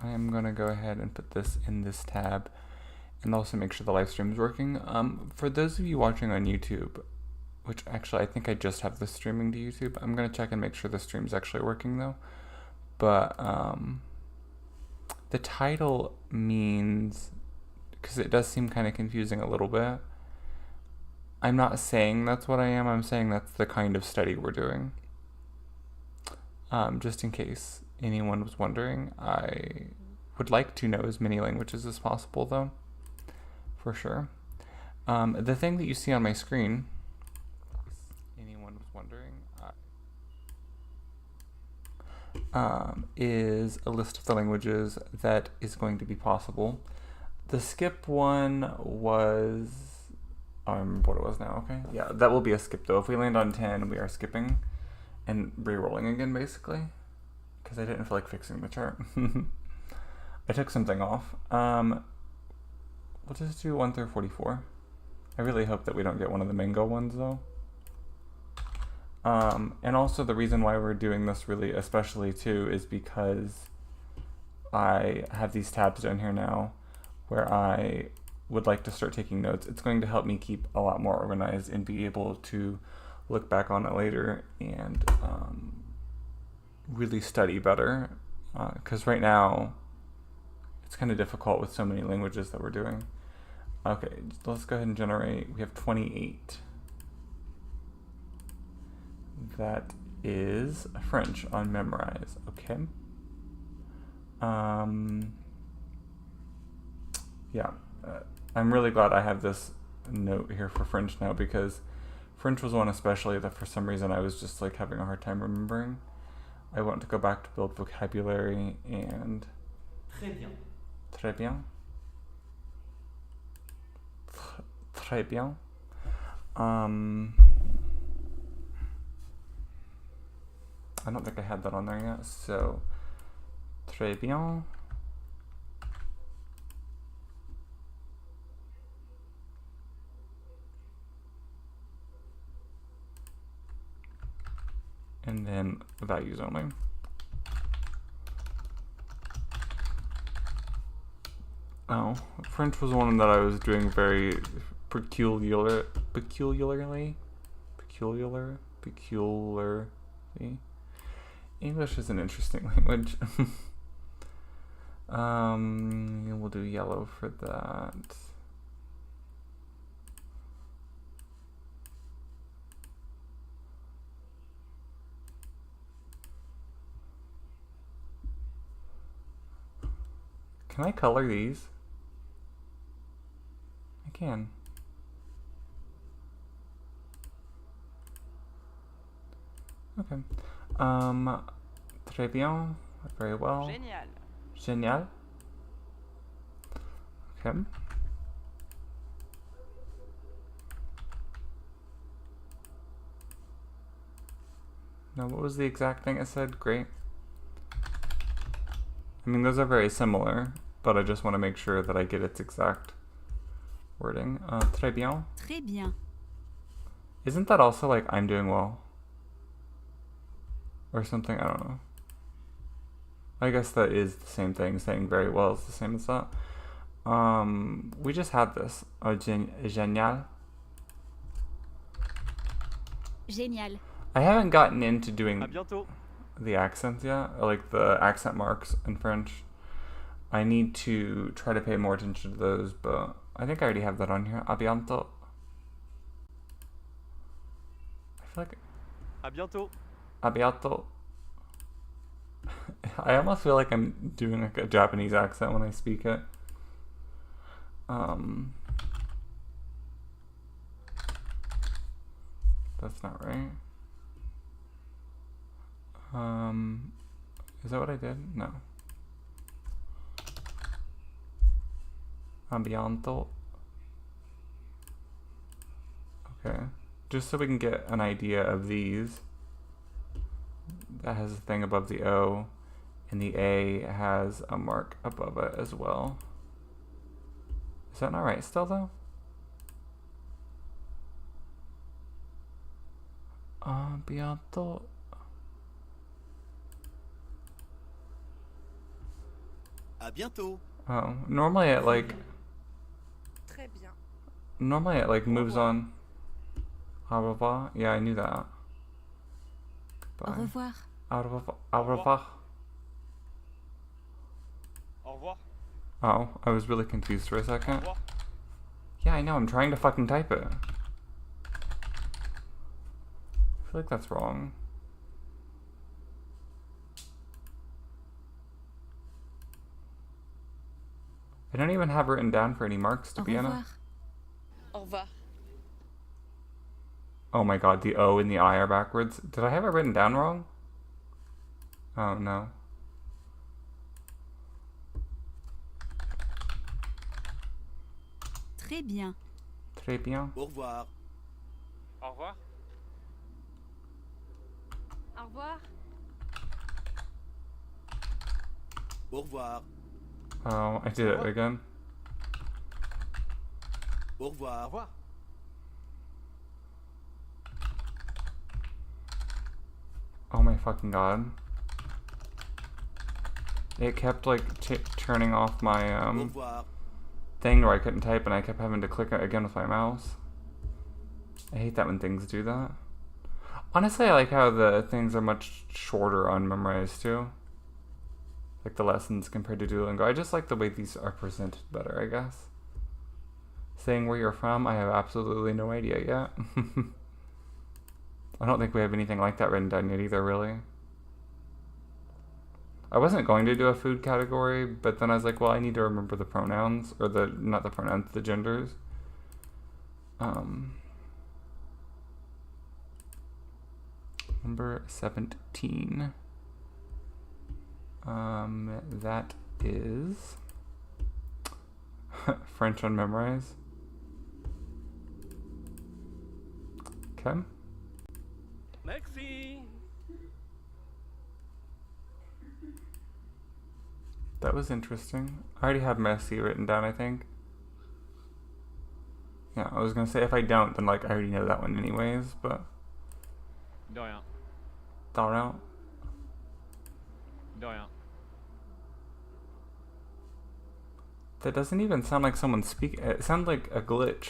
I am going to go ahead and put this in this tab and also make sure the live stream is working. For those of you watching on YouTube, which actually I think I just have this streaming to YouTube, I'm going to check and make sure the stream's actually working though. But the title means, because it does seem kind of confusing a little bit, I'm not saying that's what I am, I'm saying that's the kind of study we're doing. Just in case anyone was wondering, I would like to know as many languages as possible though, for sure. The thing that you see on my screen, anyone was wondering, is a list of the languages that is going to be possible. The skip one was, I remember what it was now, okay? Yeah, that will be a skip though. If we land on 10, we are skipping and re-rolling again basically, because I didn't feel like fixing the chart. I took something off. We'll just do 1 through 44. I really hope that we don't get one of the mango ones though. And also the reason why we're doing this really especially too is because I have these tabs down here now where I would like to start taking notes. It's going to help me keep a lot more organized and be able to look back on it later and really study better. Because right now it's kind of difficult with so many languages that we're doing. Okay, let's go ahead and generate. We have 28. That is French on memorize. Okay. Yeah, I'm really glad I have this note here for French now, because French was one especially that for some reason I was just like having a hard time remembering. I want to go back to build vocabulary and... Très bien. Très bien. Très bien. I don't think I had that on there yet, so très bien. And then values only. Oh, French was one that I was doing very peculiarly. English is an interesting language. We'll do yellow for that. Can I color these? I can. Okay. Très bien. Very well. Génial. Génial. Okay. Now, what was the exact thing I said? Great. I mean, those are very similar, but I just want to make sure that I get its exact wording. Très bien. Très bien. Isn't that also like I'm doing well? Or something, I don't know. I guess that is the same thing. Saying very well is the same as that. We just had this. Génial. Génial. I haven't gotten into doing À bientôt. the accents yet, like the accent marks in French. I need to try to pay more attention to those, but I think I already have that on here. A bientôt. I feel like À bientôt. a bientôt. I almost feel like I'm doing like a Japanese accent when I speak it. That's not right. Is that what I did? No. Ambiento. Okay. Just so we can get an idea of these. That has a thing above the O, and the A has a mark above it as well. Is that not right still though? Ambiento. À bientôt. Oh, normally it like Très bien. moves on. Au revoir. Yeah, I knew that. Au Bye. revoir. Au revoir. Au revoir. Au revoir. Oh, I was really confused for a Au second. revoir. Yeah, I know. I'm trying to fucking type it. I feel like that's wrong. I don't even have written down for any marks, to Au be revoir. honest. Au revoir. Oh my god, the O and the I are backwards. Did I have it written down wrong? Oh no. Très bien. Très bien. Au revoir. Au revoir. Au revoir. Au revoir. Oh, I did it again. Au Au revoir. revoir. Oh my fucking god. It kept like turning off my Au revoir. thing where I couldn't type and I kept having to click it again with my mouse. I hate that when things do that. Honestly, I like how the things are much shorter on Memrise too. Like the lessons compared to Duolingo. I just like the way these are presented better, I guess. Saying where you're from, I have absolutely no idea yet. I don't think we have anything like that written down yet either, really. I wasn't going to do a food category, but then I was like, well, I need to remember the pronouns, or not the pronouns, the genders. Number 17. That is French on Memrise. Okay. Merci. That was interesting. I already have Messi written down, I think. Yeah, I was gonna say if I don't, then like I already know that one anyways, but De rien. don't know. De rien. That doesn't even sound like someone speaking. It sounds like a glitch.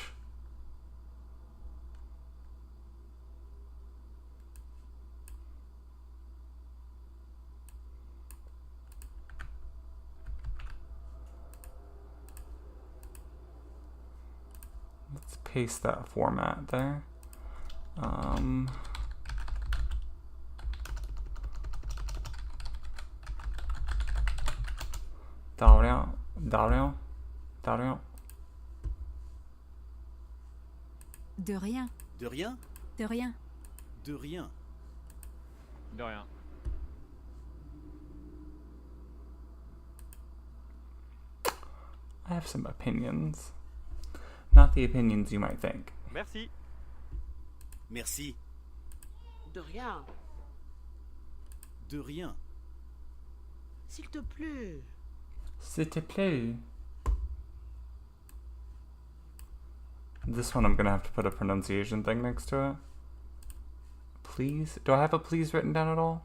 Let's paste that format there. Dario. De rien. De rien. De rien. De rien. De rien. I have some opinions. Not the opinions you might think. Merci. Merci. De rien. De rien. S'il te plaît. S'il te plaît. This one I'm gonna have to put a pronunciation thing next to it. Please? Do I have a please written down at all?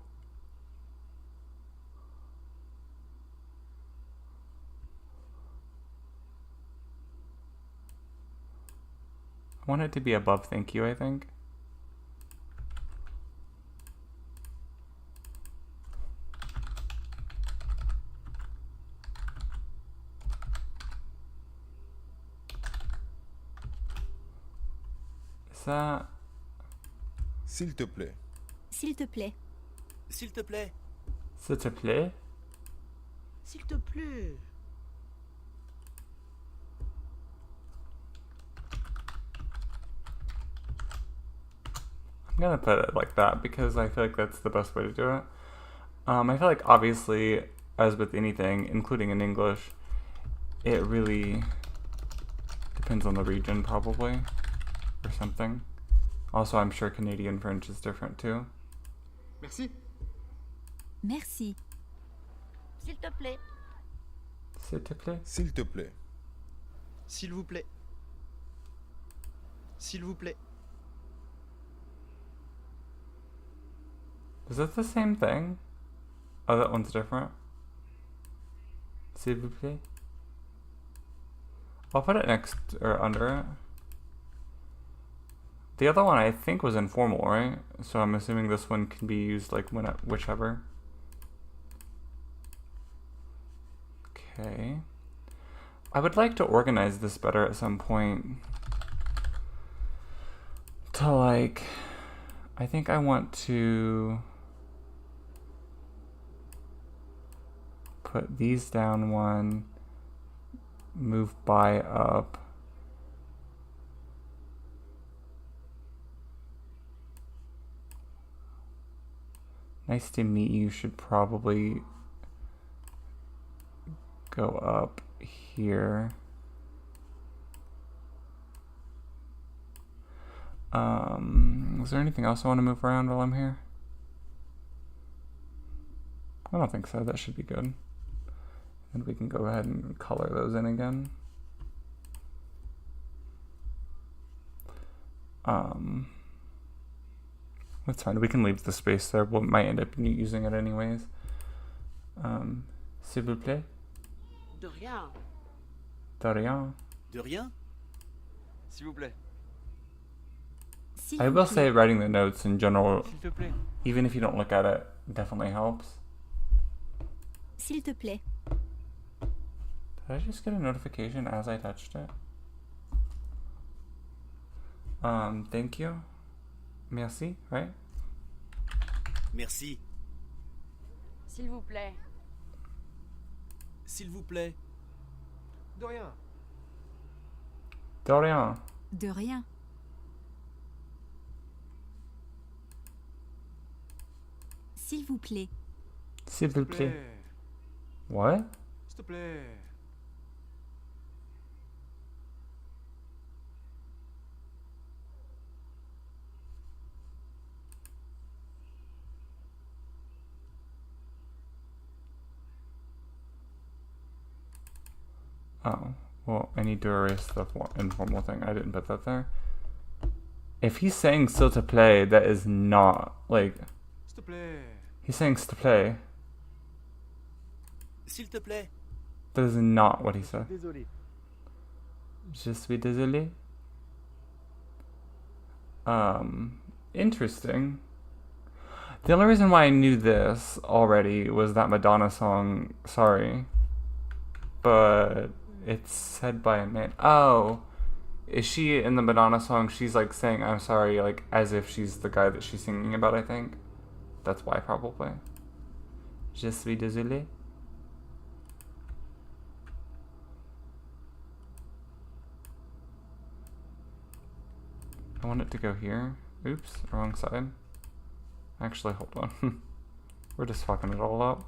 I want it to be above thank you, I think. Is that... S'il te plaît. S'il te plaît. S'il te plaît. S'il te plaît? S'il te plaît. I'm gonna put it like that because I feel like that's the best way to do it. I feel like obviously, as with anything, including in English, it really depends on the region probably, or something. Also, I'm sure Canadian French is different too. Merci. Merci. S'il te plaît. S'il te plaît? S'il te plaît. S'il vous plaît. S'il vous plaît. Is that the same thing? Oh, that one's different. S'il vous plaît. I'll put it next or under it. The other one I think was informal, right? So I'm assuming this one can be used like whichever. Okay. I would like to organize this better at some point. To like, I think I want to put these down one, move by up. Nice to meet you should probably go up here. Is there anything else I want to move around while I'm here? I don't think so. That should be good. And we can go ahead and color those in again. That's fine. We can leave the space there. We might end up using it anyways. S'il vous plaît. De rien. De rien. De rien. S'il vous plaît. S'il I vous will plaît. say writing the notes in general, S'il te plaît. even if you don't look at it, definitely helps. S'il te plaît. Did I just get a notification as I touched it? Thank you. Merci, right? Merci. S'il vous plaît. S'il vous plaît. De rien. De rien. De rien. S'il vous plaît. S'il vous plaît. What? S'il te plaît. Oh, well, I need to erase the informal thing. I didn't put that there. If he's saying s'il te plaît, that is not, like, S'il te plaît. he's saying s'il te plaît. S'il te plaît. That is not what he said. Désolé. Je suis désolé. Interesting. The only reason why I knew this already was that Madonna song, Sorry. But it's said by a man. Oh, is she in the Madonna song? She's like saying I'm sorry, like as if she's the guy that she's singing about, I think. That's why, probably. Je suis désolé. I want it to go here. Oops, wrong side. Actually, hold on. We're just fucking it all up.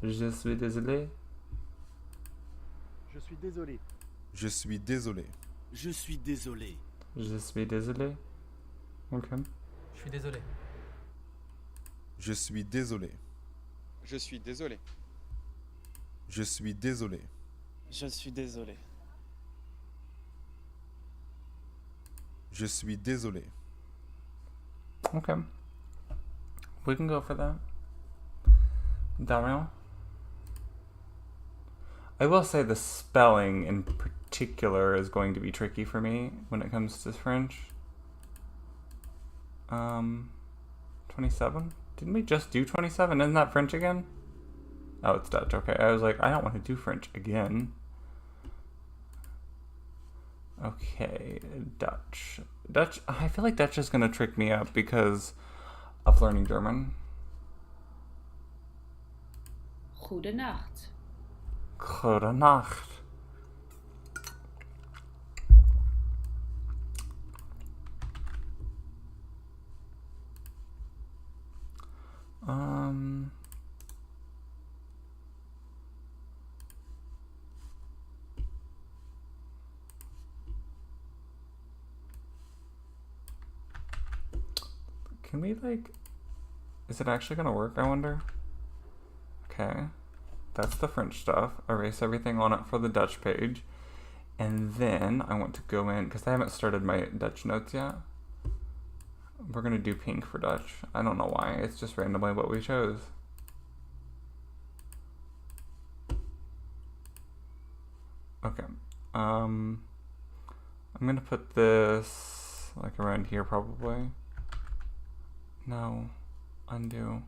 Je suis désolé. Je suis désolé. Je suis désolé. Je suis désolé. Je suis désolé. Okay. Je suis désolé. Je suis désolé. Je suis désolé. Je suis désolé. Je suis désolé. Je suis désolé. Okay. We can go for that. Darion? I will say the spelling in particular is going to be tricky for me when it comes to French. 27? Didn't we just do 27? Isn't that French again? Oh, it's Dutch. Okay, I was like, I don't want to do French again. Okay, Dutch. Dutch, I feel like Dutch is going to trick me up because of learning German. Goedenacht. Goedenacht. Can we, like, is it actually gonna work, I wonder? Okay, Okay. That's the French stuff. Erase everything on it for the Dutch page. And then I want to go in, because I haven't started my Dutch notes yet. We're going to do pink for Dutch. I don't know why. It's just randomly what we chose. Okay. I'm going to put this like around here probably. No. Undo.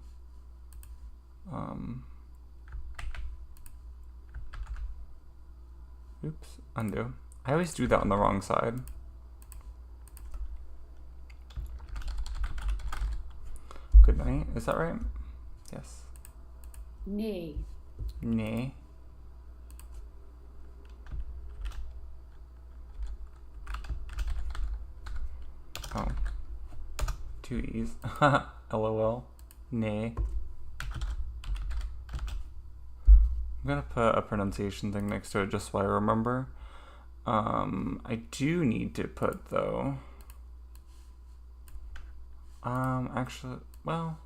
Oops. Undo. I always do that on the wrong side. Good night. Is that right? Yes. Nee. Nee. Oh. 2 E's. LOL. Nee. I'm gonna put a pronunciation thing next to it just so I remember. I do need to put though. Actually, well,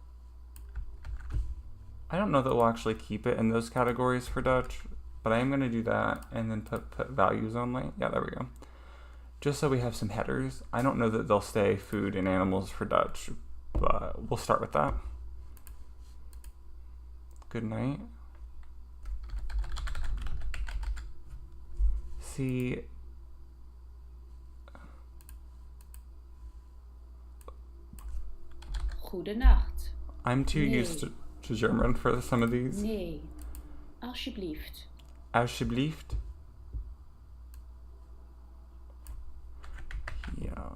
I don't know that we'll actually keep it in those categories for Dutch, but I am gonna do that and then put values only. Yeah, there we go. Just so we have some headers. I don't know that they'll stay food and animals for Dutch, but we'll start with that. Good night. See, Goedenacht. I'm too Nee. used to German for some of these. Nee. Alsjeblieft. Alsjeblieft. Yeah.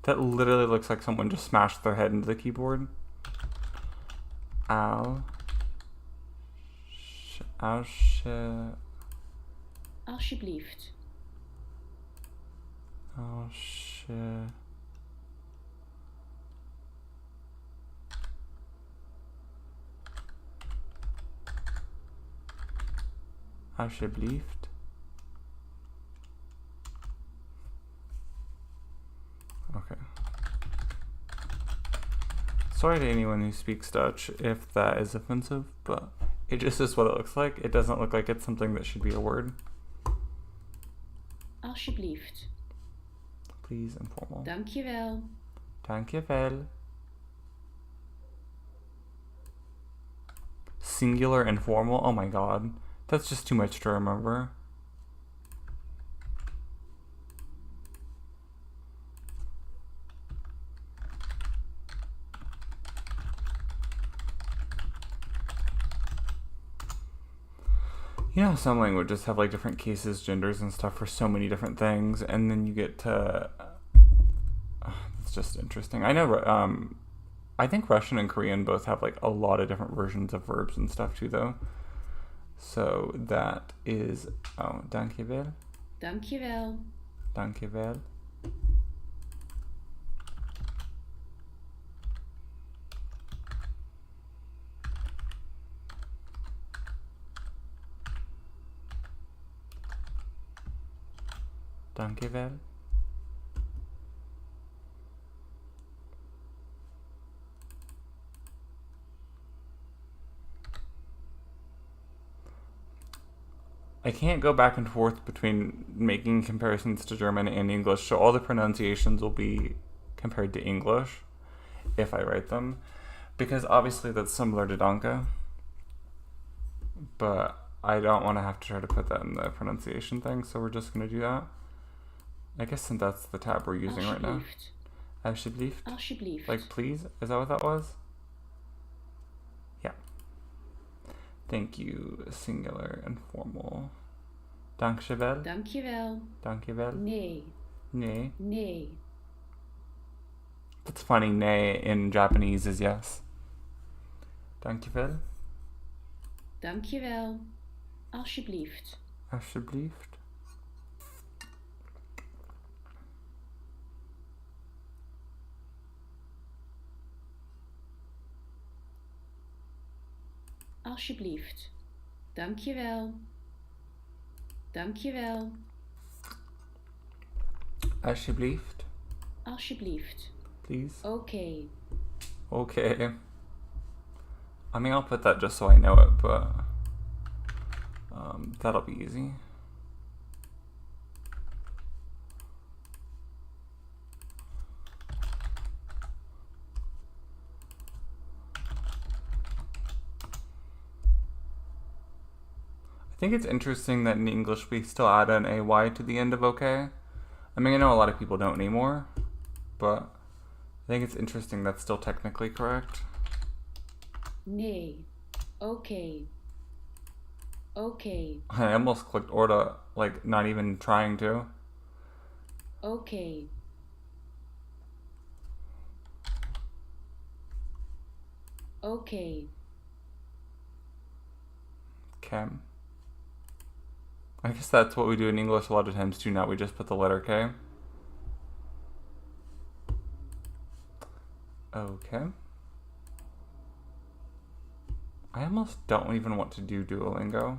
That literally looks like someone just smashed their head into the keyboard. Alsjeblieft. Alsjeblieft. Okay. Sorry to anyone who speaks Dutch if that is offensive, but it just is what it looks like. It doesn't look like it's something that should be a word. Alsjeblieft. Please, informal. Dankjewel. Dankjewel. Singular and formal. Oh my god. That's just too much to remember. You know, some languages have like different cases, genders, and stuff for so many different things, and then you get to. It's just interesting. I know. I think Russian and Korean both have like a lot of different versions of verbs and stuff too, though. So that is. Oh, dankjewel. Dankjewel. Dankjewel. Dankjewel. I can't go back and forth between making comparisons to German and English, so all the pronunciations will be compared to English if I write them, because obviously that's similar to Danke, but I don't want to have to try to put that in the pronunciation thing, so we're just going to do that. I guess since that's the tab we're using right now. Alsjeblieft. Alsjeblieft. Alsjeblieft. Like please? Is that what that was? Yeah. Thank you, singular and formal. Dankjewel. Dankjewel. Dankjewel. Nee. Nee. Nee. That's funny, nee in Japanese is yes. Dankjewel. Dankjewel. Alsjeblieft. Alsjeblieft. Alsjeblieft. Dankjewel. Dankjewel. Alsjeblieft. Alsjeblieft. please? Okay. Okay. I mean, I'll put that just so I know it, but that'll be easy. I think it's interesting that in English we still add an AY to the end of okay. I mean, I know a lot of people don't anymore, but I think it's interesting that's still technically correct. Nee. Okay. Okay. I almost clicked order, like not even trying to. Okay. Okay. Cam. I guess that's what we do in English a lot of times too now. We just put the letter K. Okay. I almost don't even want to do Duolingo.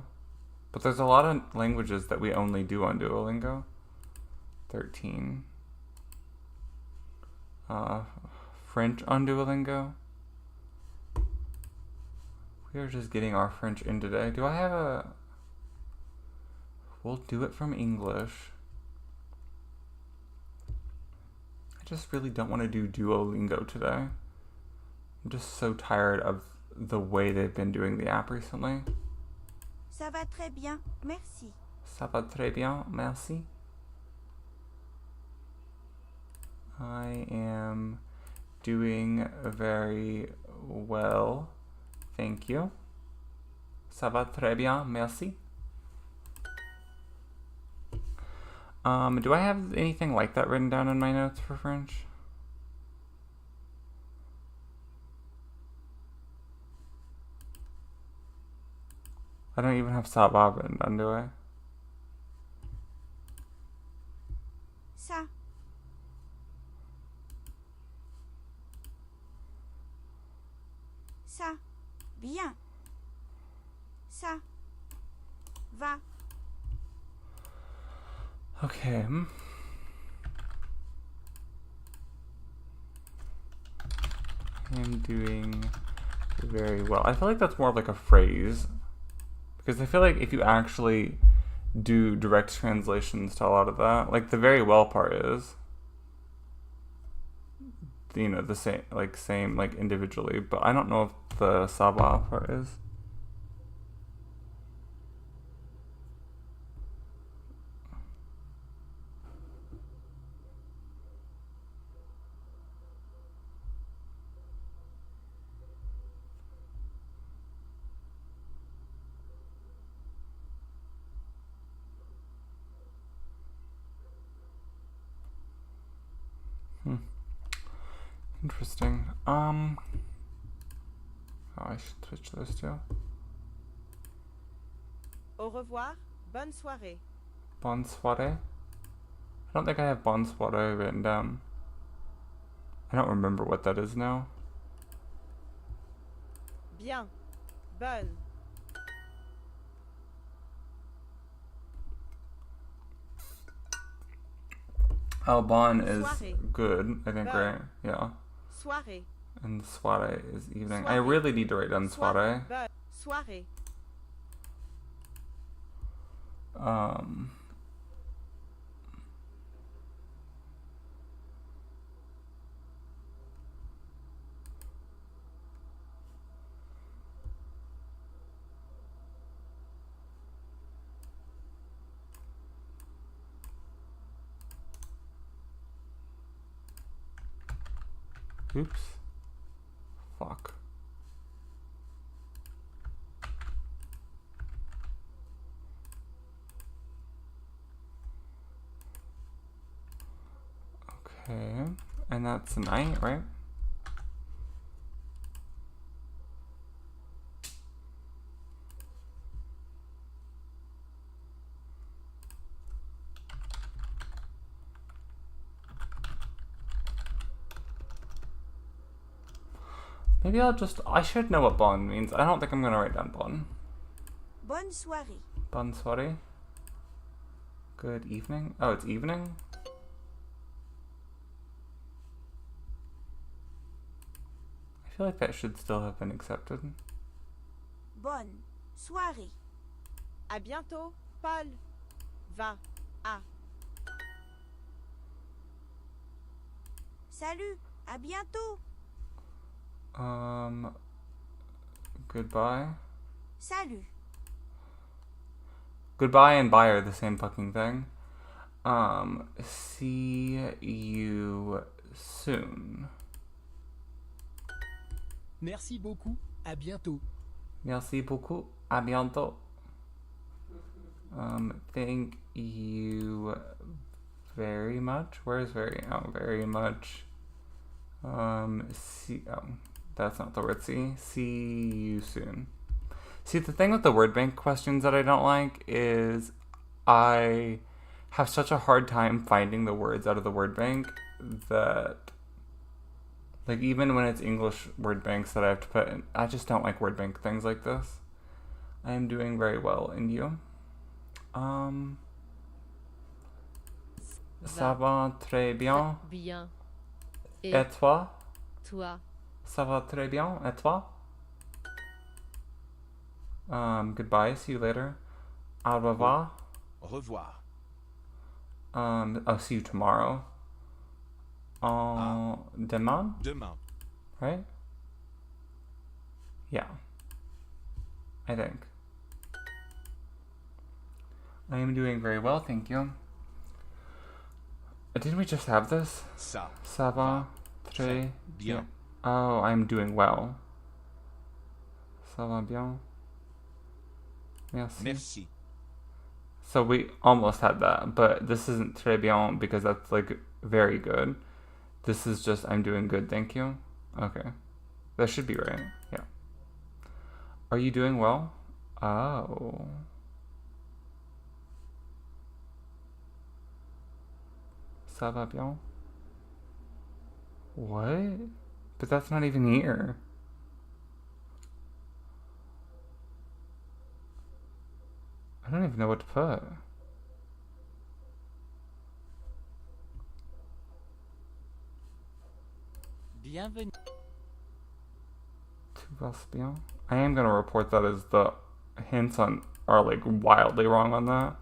But there's a lot of languages that we only do on Duolingo. 13. French on Duolingo. We are just getting our French in today. Do I have a... We'll do it from English. I just really don't want to do Duolingo today. I'm just so tired of the way they've been doing the app recently. Ça va très bien, merci. Ça va très bien, merci. I am doing very well, thank you. Ça va très bien, merci. Do I have anything like that written down in my notes for French? I don't even have ça va written down, do I? Ça. Ça. Bien. Ça. Va. Okay. I'm doing very well. I feel like that's more of like a phrase. Because I feel like if you actually do direct translations to a lot of that, like the very well part is, you know, the same like individually, but I don't know if the ça va part is. Interesting. Oh, I should switch those two. Au revoir, bonne soirée. Bonne soirée. I don't think I have bonne soirée written down. I don't remember what that is now. Bien. Bonne. Oh, bon is Soirée. good, I think, Bon. right? Yeah. Soirée. And soirée is evening. I Soirée. really need to write down soirée. Bonne. Soirée. Oops. Fuck. Okay. And that's night, right? Maybe I should know what bon means. I don't think I'm gonna write down bon. Bonne soirée. Bonne soirée. Good evening. Oh, it's evening? feel like that should still have been accepted. Bonne soirée. À bientôt, Paul. Va. À. Salut. À bientôt. Goodbye. Salut. Goodbye and bye are the same fucking thing. See you soon. Merci beaucoup. À bientôt. Merci beaucoup. À bientôt. Thank you very much. Where's very? Oh, very much. See. Oh, that's not the word. See you soon. See, the thing with the word bank questions that I don't like is I have such a hard time finding the words out of the word bank that, like, even when it's English word banks that I have to put in, I just don't like word bank things like this. I am doing very well, and you? Ça va très bien. Bien. Et toi? Toi. Ça va très bien. Et toi? Goodbye. See you later. Au revoir. Au revoir. I'll see you tomorrow. Demain? Demain. Right? Yeah. I think. I am doing very well, thank you. Didn't we just have this? Ça. Ça va très bien. Oh, I'm doing well. Ça va bien. Merci. Merci. So we almost had that, but this isn't très bien because that's like very good. This is just I'm doing good, thank you. Okay. That should be right. Yeah. Are you doing well? Oh. Ça va bien? What? But that's not even here. I don't even know what to put. Bienvenue. Tout va bien? I am gonna report that as the hints on are like wildly wrong on that.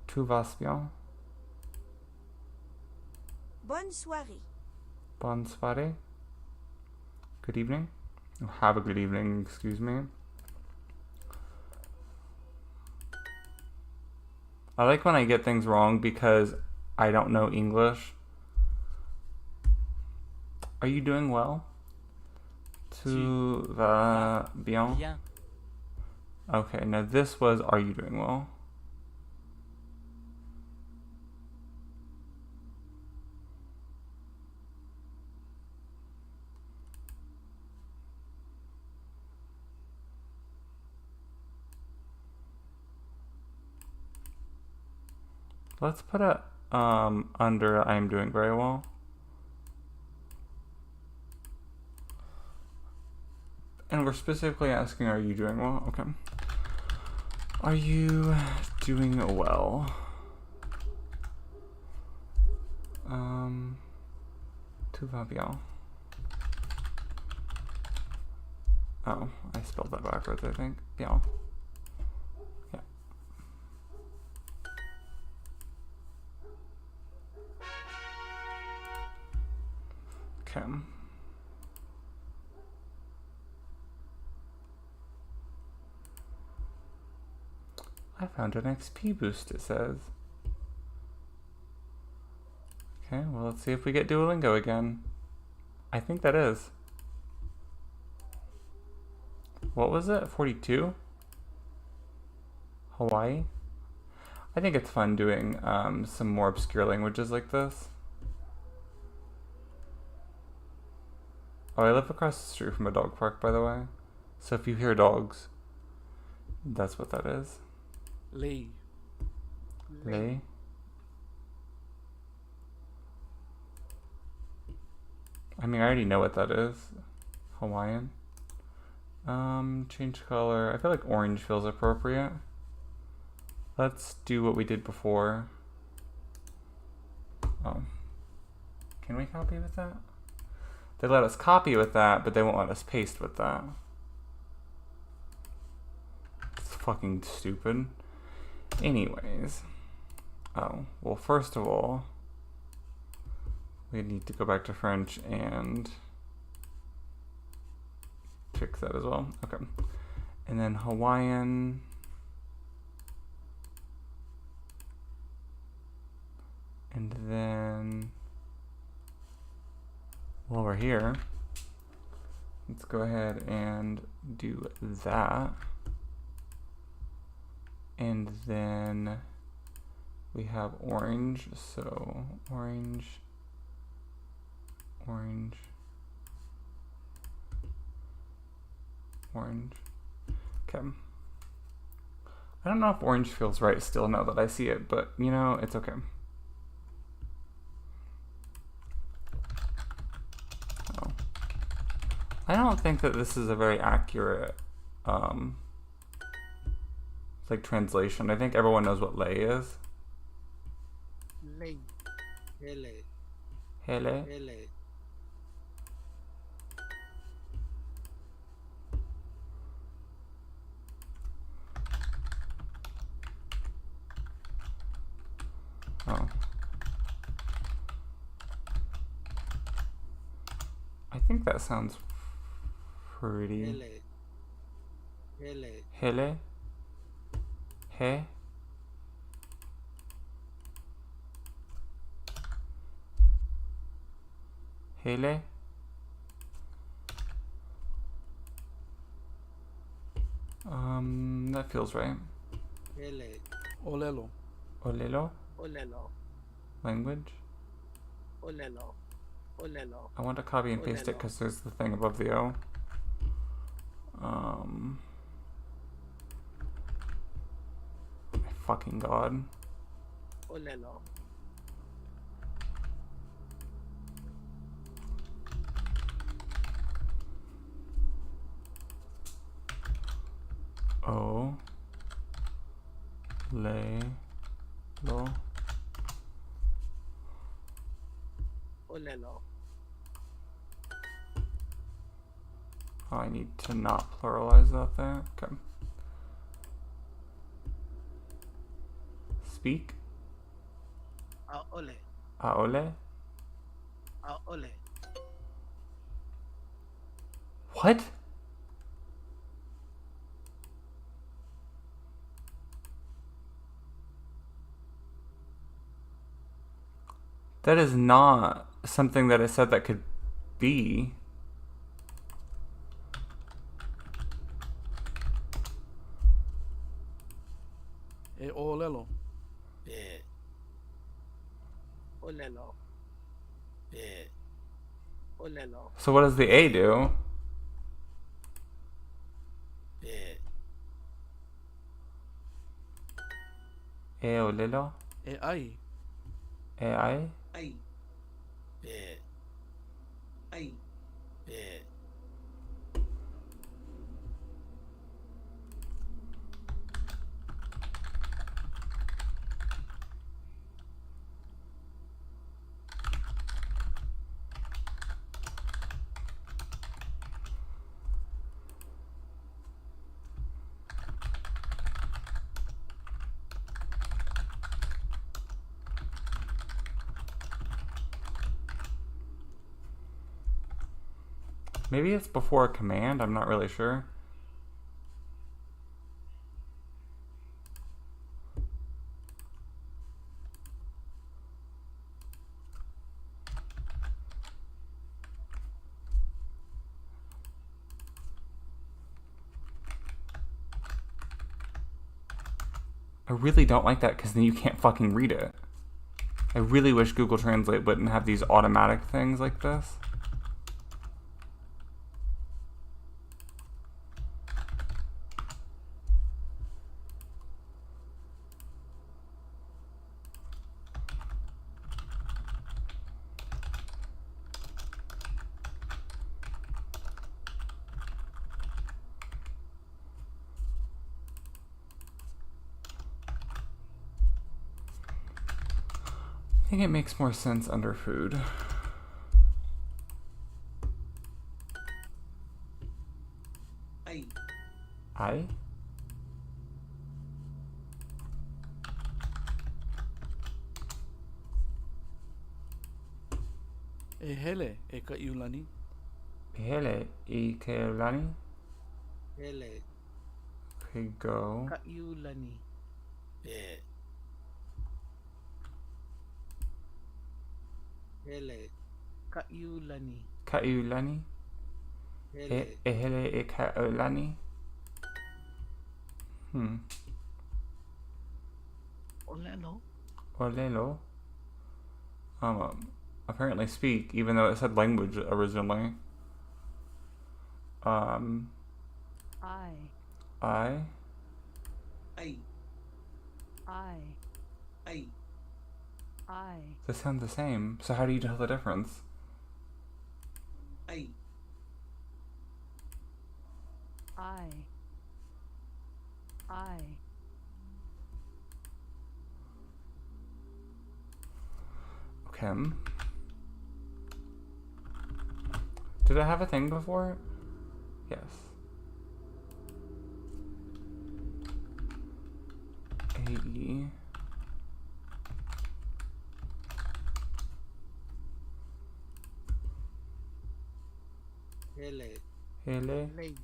Tout va bien? Bonne soirée. Bonne soirée. Good evening. Have a good evening, excuse me. I like when I get things wrong because I don't know English. Are you doing well? Tout va bien? Bien. Okay, now this was are you doing well? Let's put it under I am doing very well. And we're specifically asking, are you doing well? Okay. Are you doing well? Tout va bien. Oh, I spelled that backwards, I think. Bien. Yeah. Okay. I found an XP boost, it says. Okay, well, let's see if we get Duolingo again. I think that is. What was it? 42? Hawaii? I think it's fun doing some more obscure languages like this. Oh, I live across the street from a dog park, by the way. So if you hear dogs, that's what that is. Les. They? I mean, I already know what that is. Hawaiian. Change color. I feel like orange feels appropriate. Let's do what we did before. Oh. Can we copy with that? They let us copy with that, but they won't let us paste with that. It's fucking stupid. Anyways. Oh, well, first of all, we need to go back to French and fix that as well. Okay. And then Hawaiian. And then while we're here, let's go ahead and do that. And then we have orange, so orange, orange, orange. Okay. I don't know if orange feels right still now that I see it, but you know, it's okay. Oh. I don't think that this is a very accurate like translation. I think everyone knows what lay is. Lay. Hele. Hele. Hele. Oh. I think that sounds pretty. Hele. Hele. Hele. He. Hele. That feels right. Hele. Olelo. Olelo. Olelo. Language. Olelo. Olelo. I want to copy and paste it because there's the thing above the O. My fucking god. Olelo. O. Le. Lo. Olelo. Oh, I need to not pluralize that there. Okay. Speak. Aole. Aole. Aole. What? That is not something that I said that could be. Olelo. Olelo. Olelo. So what does the A do? E olelo. Ai. E I. Ai. Ai. Maybe it's before a command, I'm not really sure. I really don't like that because then you can't fucking read it. I really wish Google Translate wouldn't have these automatic things like this. I think it makes more sense under food. Ay. I? Ehele, eka iulani. Hele, I Keolani? Hele, Okay, go. ka iulani. Be. Hele, ka iulani. Kaulani? Hele, Ehele, E Kaolani? olelo. Olelo? Apparently speak, even though it said language originally. I. I? Ay. I. Ay. I. They sound the same, so how do you tell the difference? Ay. I. I. Okay. Did I have a thing before? Yes. A. Hele. Ele. Lay.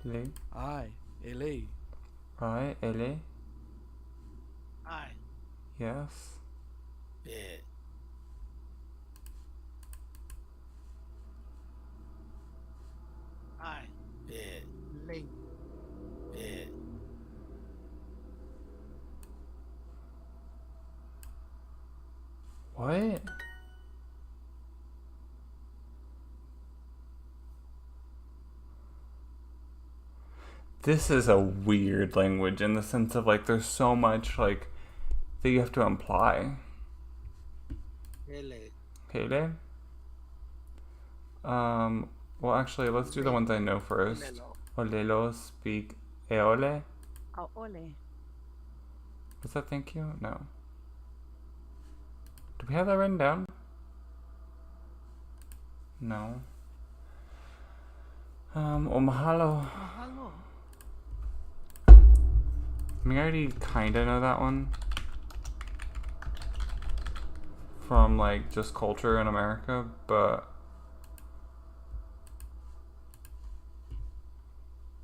Le. Ay. Ele. I. Ele. Ay. Yes. Be. Ay. Be. Lay. Be. What? This is a weird language in the sense of like there's so much like that you have to imply. Hele. Hele? Well actually let's do the ones I know first. Olelo. Olelo speak eole? Aole. Was that thank you? No. Do we have that written down? No. O mahalo. Mahalo. I mean, I already kinda know that one. From like just culture in America, but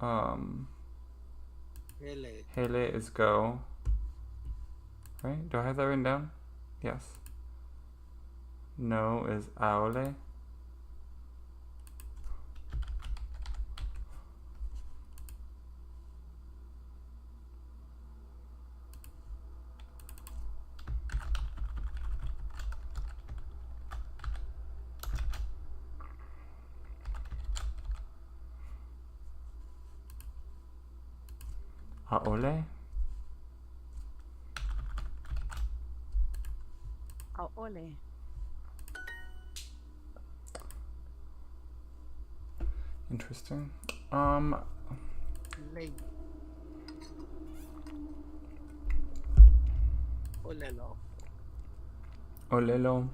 Hele. hele is go. Right? Do I have that written down? Yes. No is aole. Aole? Aole. Interesting. Lay. Olelo. Olelo.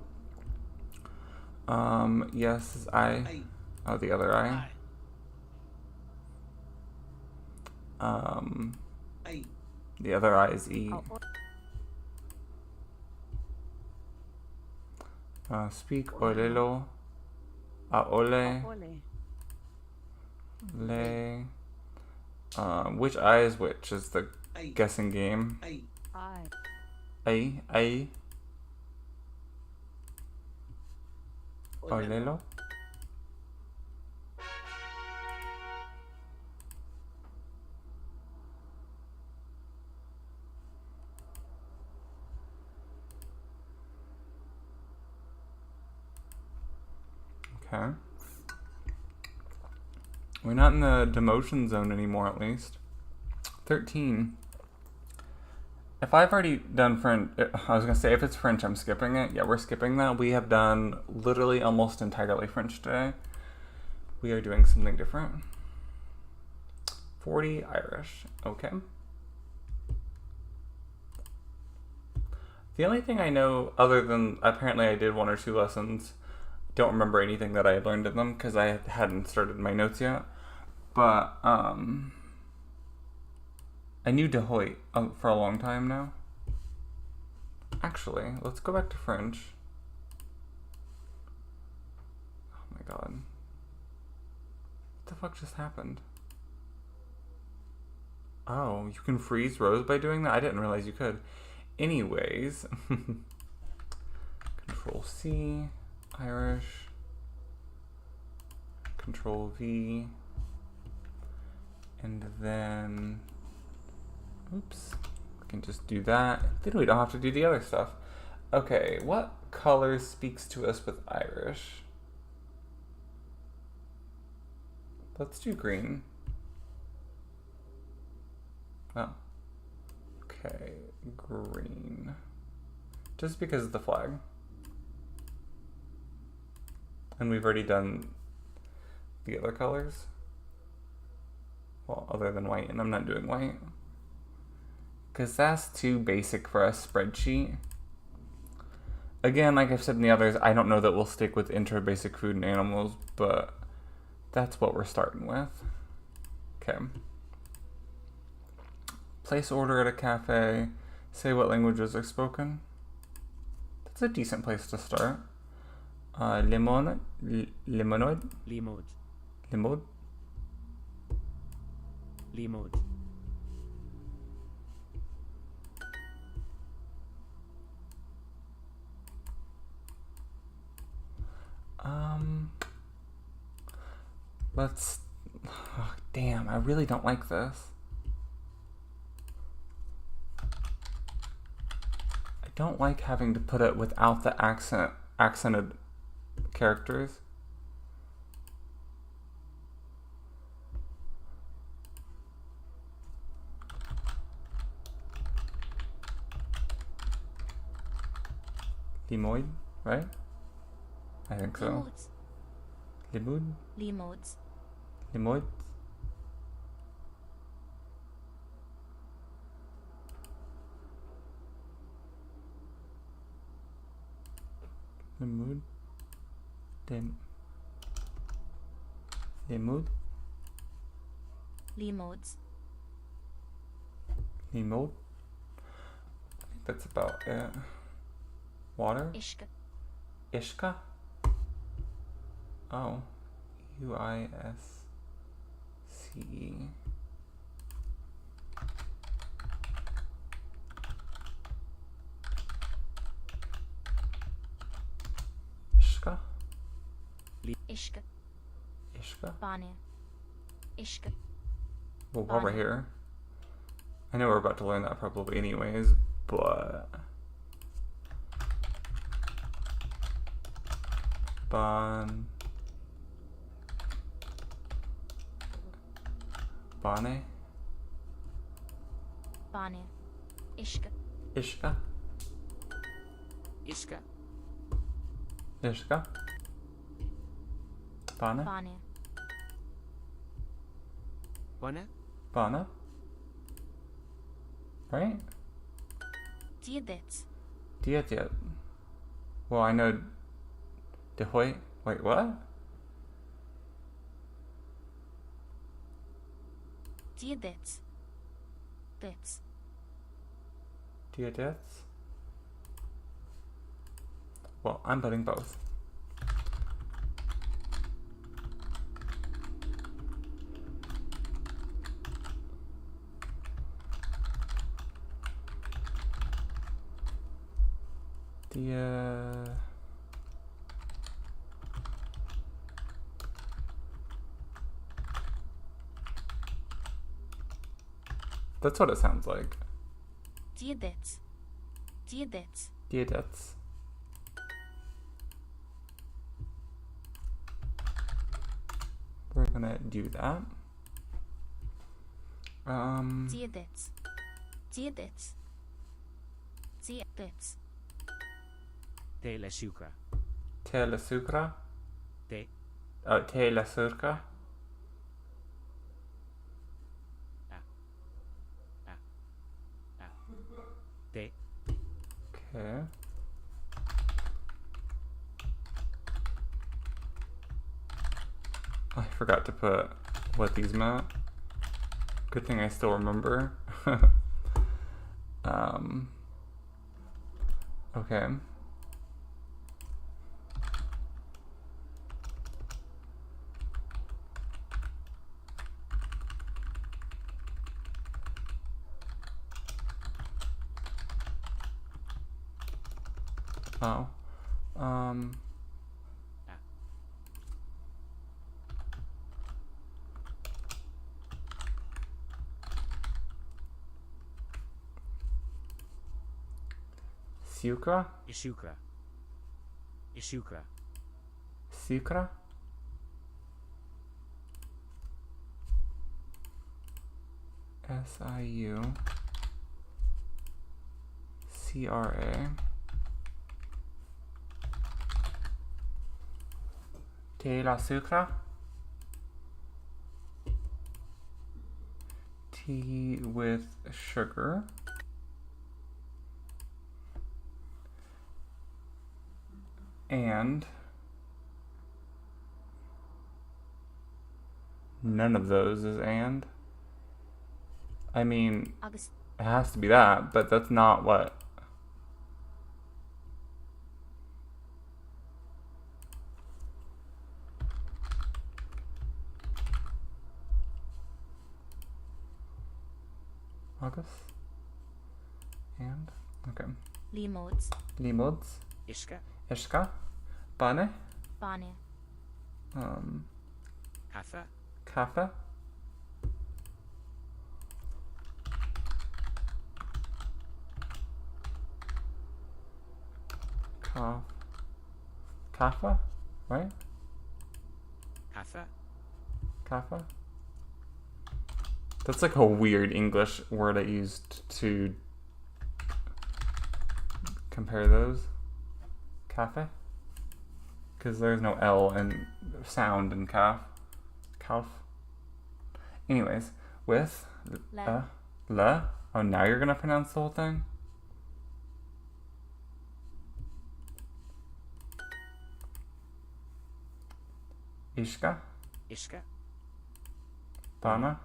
Yes is I. Ay. Oh, the other I. Ay. Ay. The other I is E. Speak olelo. Aole. Aole. Le. Which I is which is the Ay. guessing game. Ay. I. I. Olelo. Okay. We're not in the demotion zone anymore, at least. 13. If I've already done French, I was going to say if it's French, I'm skipping it. Yeah, we're skipping that. We have done literally almost entirely French today. We are doing something different. 40 Irish. Okay. The only thing I know, other than apparently I did 1 or 2 lessons, don't remember anything that I had learned in them because I hadn't started my notes yet. but I knew de Hoyt for a long time now. Actually, let's go back to French. Oh my god. What the fuck just happened? Oh, you can freeze rows by doing that? I didn't realize you could. Anyways. Control C, Irish. Control V. And then, oops, we can just do that. Then we don't have to do the other stuff. Okay, what color speaks to us with Irish? Let's do green. Oh. Okay, green. Just because of the flag. And we've already done the other colors. Well, other than white, and I'm not doing white. Because that's too basic for a spreadsheet. Again, like I've said in the others, I don't know that we'll stick with intro basic food and animals, but that's what we're starting with. Okay. Place order at a cafe. Say what languages are spoken. That's a decent place to start. Limonade? Limonade? Limod. Limod? Limod. Let's... Oh, damn, I really don't like this. I don't like having to put it without the accented characters. Limoid, right? I think so. Limud? Limodes. Limoid? Limud? Limud? Limodes. Limod? I think that's about it. Water? Ishka. Ishka? Oh. U-I-S-C-E. Ishka? Ishka. Ishka? Banya. Ishka. Well, while we're Banya. here, I know we're about to learn that probably anyways, but... Bane. Banya. Ishka. Ishka? Iska. Ishka? Bane? Banya. Bana. Bane? Right? Diadets. Diet. Well, I know... De Hoyt? Wait, what? Diadets. Dets. Diadets? Well, I'm putting both. That's what it sounds like. Diadets. Diadets. Diadets. We're gonna do that. Diadets. Diadets. Diadets. Te la sucra. Te la sucra? Te. Oh, te la sucra? Te. Okay. I forgot to put what these meant. Good thing I still remember. Okay. Oh. Sucra? Isukra. Isukra. Sucra? Siucra. Te la sucra? Tea with sugar. And none of those is and. I mean, August. it has to be that, but that's not what. August? And? Okay. Limods. Limods. Iska. Ishka. Bane. Bane. Kaffe. Kaffe. Kaffe, right? Kaffe. Kaffe. That's like a weird English word I used to compare those. Cafe? Because there's no L in sound in calf. Calf. Anyways, with le. Oh, now you're gonna pronounce the whole thing? Ishka? Iska. Bana?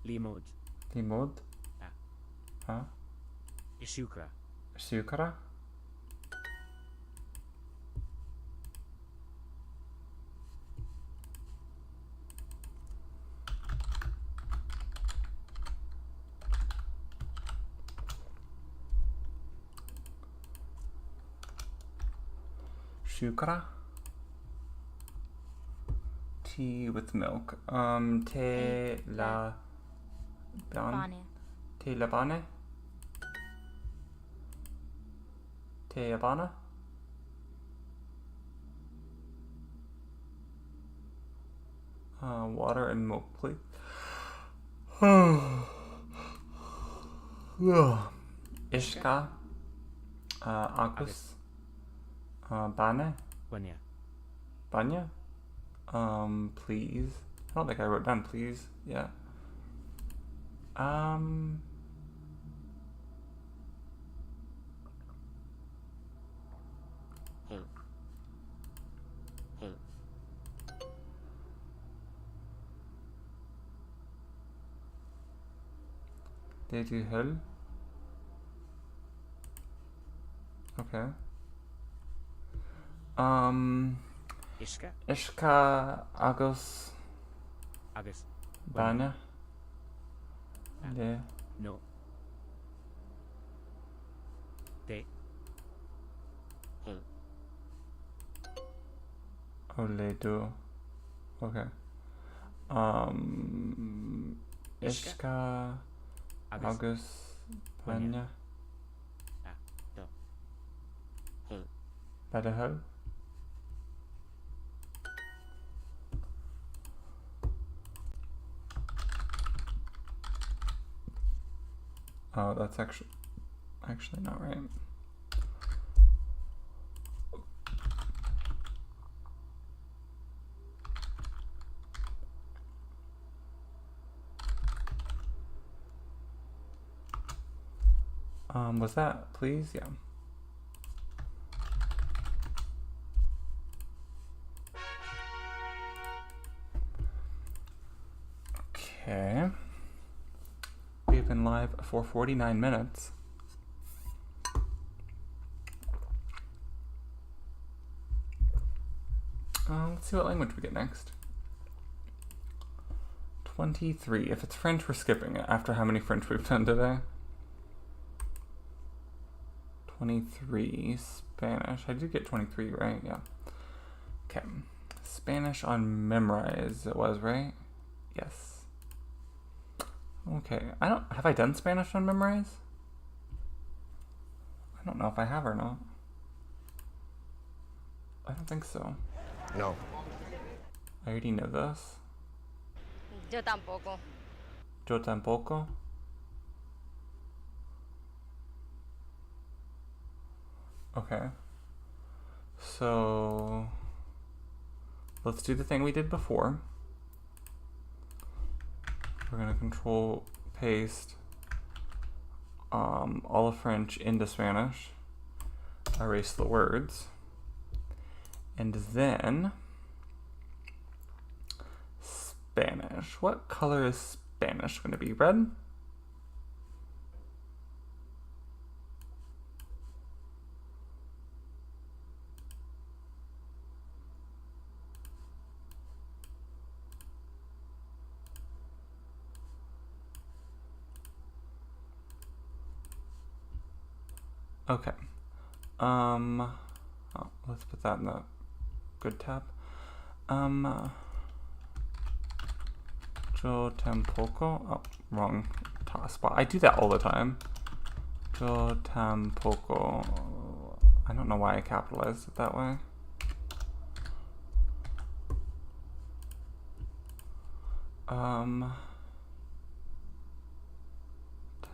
Limod. Limod? Ah. Huh? Isukra. Sucra? Sucra? Tea with milk. Te la Bane. Te la bane? Te abana? Water and milk, please. Ishka? Agus? Bane? Banya. Banya? Please. I don't think I wrote down please. Yeah. Did you hull? Okay. Iska. Ishka Agus Agus. Bana? Le No. Te. Ole do. Okay. Ishka Agus Banya? No. Badahul? Oh, that's actually not right. Was that please? Yeah. Okay. We've been live for 49 minutes. Let's see what language we get next. 23. If it's French, we're skipping it after how many French we've done today. 23. Spanish. I did get 23, right? Yeah. Okay. Spanish on memorize, it was, right? Yes. Okay. Have I done Spanish on memorize? I don't know if I have or not. I don't think so. No. I already know this. Yo tampoco. Yo tampoco. Okay. So let's do the thing we did before. We're gonna control paste all of French into Spanish, erase the words, and then Spanish. What color is Spanish going to be? Red? Okay. Let's put that in the good tab. Yo tampoco. Oh, wrong spot. I do that all the time. Yo tampoco. I don't know why I capitalized it that way.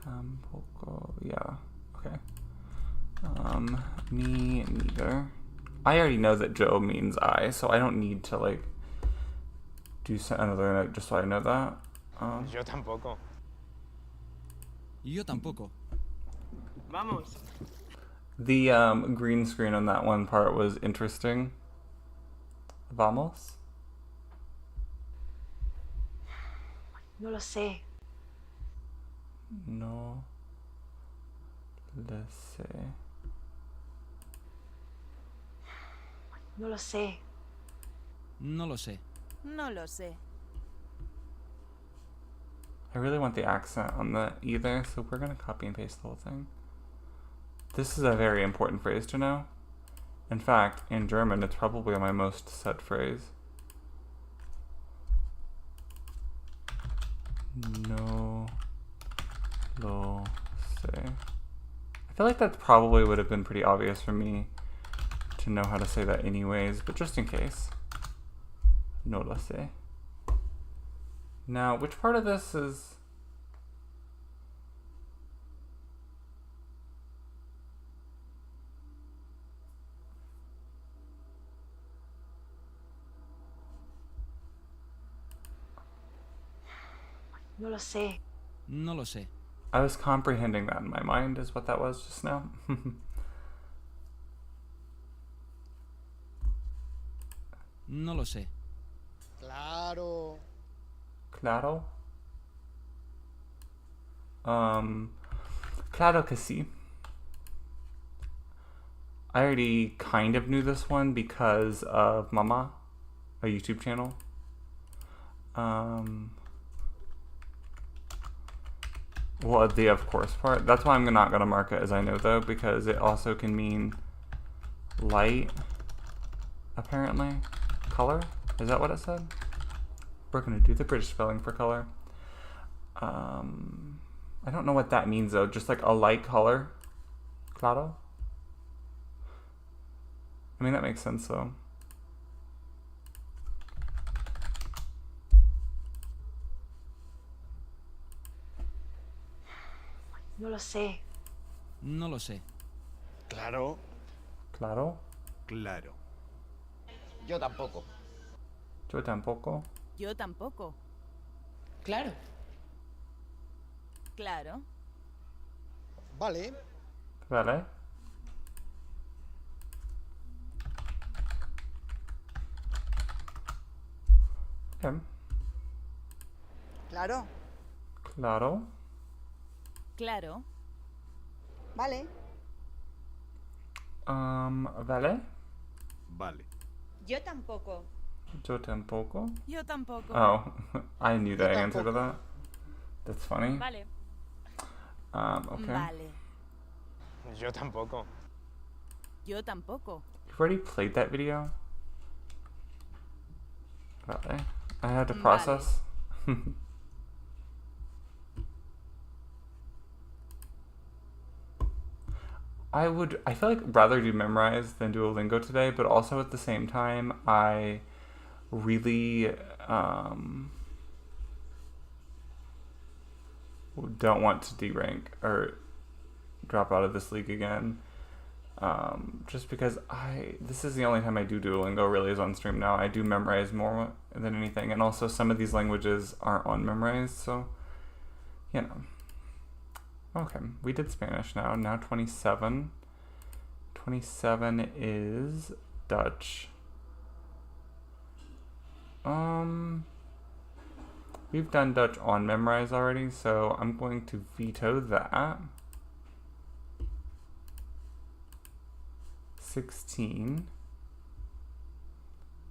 Tampoco. Yeah. Okay. Me neither. I already know that Joe means I, so I don't need to like do another note just so I know that. Yo tampoco. Yo tampoco. Vamos. The green screen on that one part was interesting. Vamos? No lo sé. No le sé. No lo sé. No lo sé. No lo sé. I really want the accent on the either, so we're gonna copy and paste the whole thing. This is a very important phrase to know. In fact, in German, it's probably my most said phrase. No lo sé. I feel like that probably would have been pretty obvious for me to know how to say that anyways, but just in case. No lo sé. Now, which part of this is... No lo sé. No lo sé. I was comprehending that in my mind, is what that was just now. No lo sé. Claro. Claro. Claro que sí. I already kind of knew this one because of Mama, a YouTube channel. Well, the of course part. That's why I'm not going to mark it as I know though, because it also can mean light, apparently. Color? Is that what it said? We're going to do the British spelling for color. I don't know what that means though, just like a light color. Claro? I mean, that makes sense though. No lo sé. No lo sé. Claro. Claro? Claro. Yo tampoco. Yo tampoco. Yo tampoco. Claro. Claro. Vale. Vale. Okay. Claro. Claro. Claro. Vale. Vale. Vale. Yo tampoco. Yo tampoco. Yo tampoco. Oh, I knew the Yo answer to tampoco. that. That's funny. Vale. Okay. Vale. Yo tampoco. Yo tampoco. You've already played that video? Vale. I had to Vale. process. I feel like rather do memorize than Duolingo today, but also at the same time, I really don't want to derank or drop out of this league again. Just because this is the only time I do Duolingo really is on stream now. I do memorize more than anything, and also some of these languages aren't on memorized, so you know. Okay, we did Spanish now. Now 27. 27 is Dutch. We've done Dutch on memorize already, so I'm going to veto that. 16.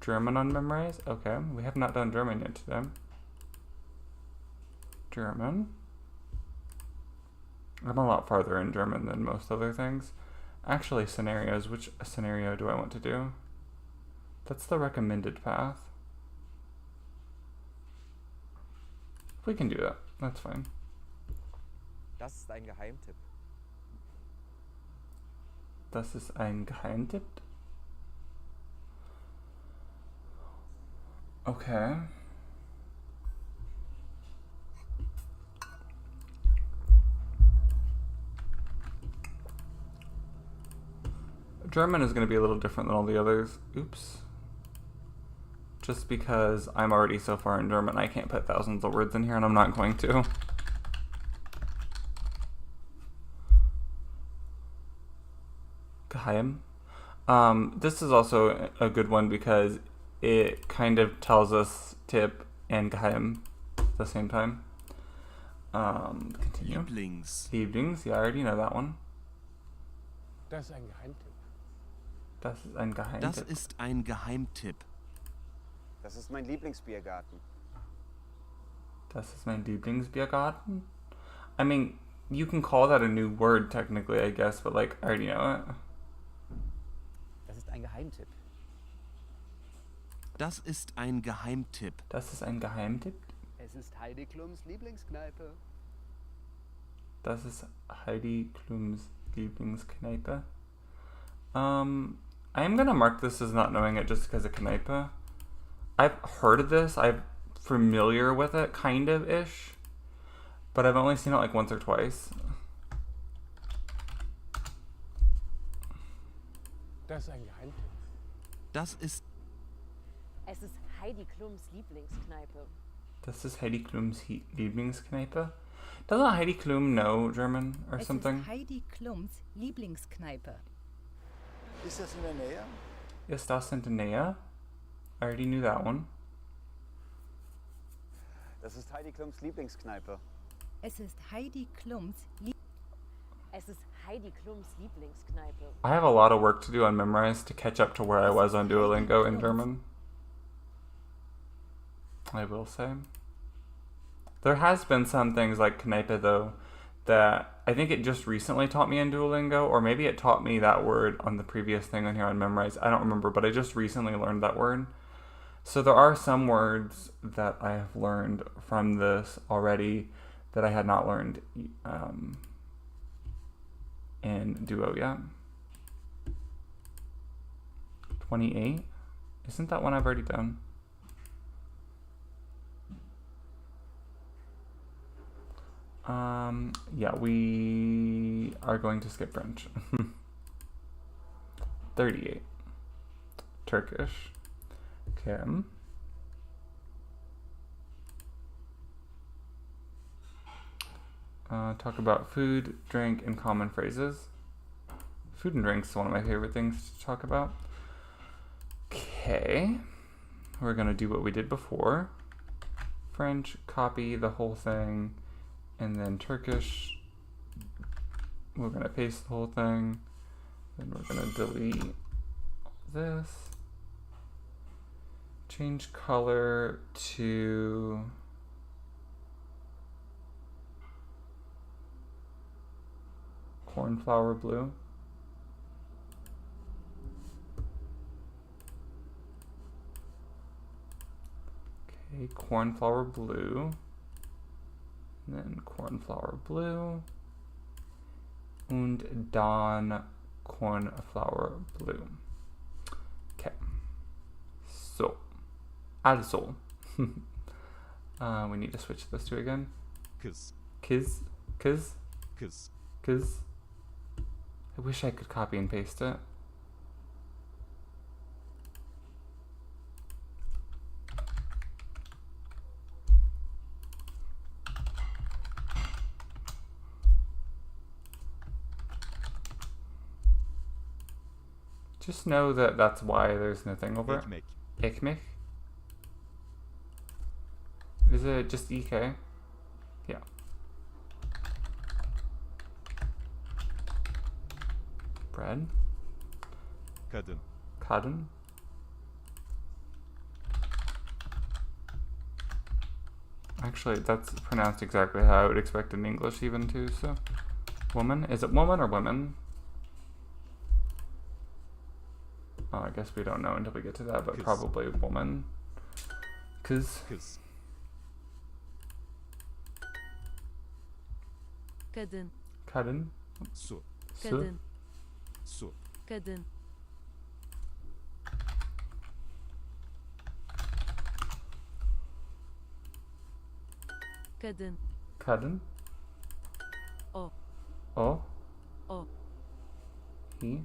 German on memorize? Okay, we have not done German yet today. German. I'm a lot farther in German than most other things. Actually, scenarios. Which scenario do I want to do? That's the recommended path. We can do that. That's fine. Das ist ein Geheimtipp. Das ist ein Geheimtipp. Okay. German is going to be a little different than all the others. Oops. Just because I'm already so far in German, I can't put thousands of words in here, and I'm not going to. Geheim. This is also a good one because it kind of tells us tip and geheim at the same time. Continue. Lieblings. Yeah, I already know that one. Das ist ein Geheimtipp. Das ist ein Geheimtipp. Das ist ein Geheimtipp. Das ist mein Lieblingsbiergarten. Das ist mein Lieblingsbiergarten. I mean, you can call that a new word technically, I guess, but like, I already know it. Das ist ein Geheimtipp. Das ist ein Geheimtipp. Das ist ein Geheimtipp. Es ist Heidi Klums Lieblingskneipe. Das ist Heidi Klums Lieblingskneipe. I am gonna mark this as not knowing it just because of Kneipe. I've heard of this. I'm familiar with it, kind of ish, but I've only seen it like once or twice. Das ist ein Geheimtipp. Das ist. Es ist Heidi Klums Lieblingskneipe. Das ist Heidi Klums Lieblingskneipe. Doesn't Heidi Klum know German or something? Es ist Heidi Klums Lieblingskneipe. Ist das in der Nähe? Ist das in der Nähe? I already knew that one. Das ist Heidi Klums Lieblingskneipe. Es ist Heidi Klums Es ist Heidi Klums Lieblingskneipe. I have a lot of work to do on Memrise to catch up to where I was on Duolingo in German. I will say. There has been some things like Kneipe though that I think it just recently taught me in Duolingo, or maybe it taught me that word on the previous thing on here on Memrise. I don't remember, but I just recently learned that word. So there are some words that I have learned from this already that I had not learned in Duo yet. 28? Isn't that one I've already done? Yeah, we are going to skip French. 38. Turkish. Okay. Talk about food, drink, and common phrases. Food and drinks is one of my favorite things to talk about. Okay. We're going to do what we did before. French, copy the whole thing, and then Turkish, we're gonna paste the whole thing, then we're gonna delete this, change color to cornflower blue. Okay, cornflower blue, and then cornflower blue, und dann cornflower blue. Okay, so, also, we need to switch those two again. Kız. Kiz, kiz, Kız. kiz. I wish I could copy and paste it. Just know that that's why there's nothing over it. Ekmek. Ekmek? Is it just EK? Yeah. Bread? Kadın. Kadın? Actually, that's pronounced exactly how I would expect in English even too, so. Woman? Is it woman or women? Oh, I guess we don't know until we get to that, but Kız. probably woman. Kız. Kız. Kadın, Kadın. Su. Su. kadın, Su. kadın, kadın, Kadın. O. O. O. He.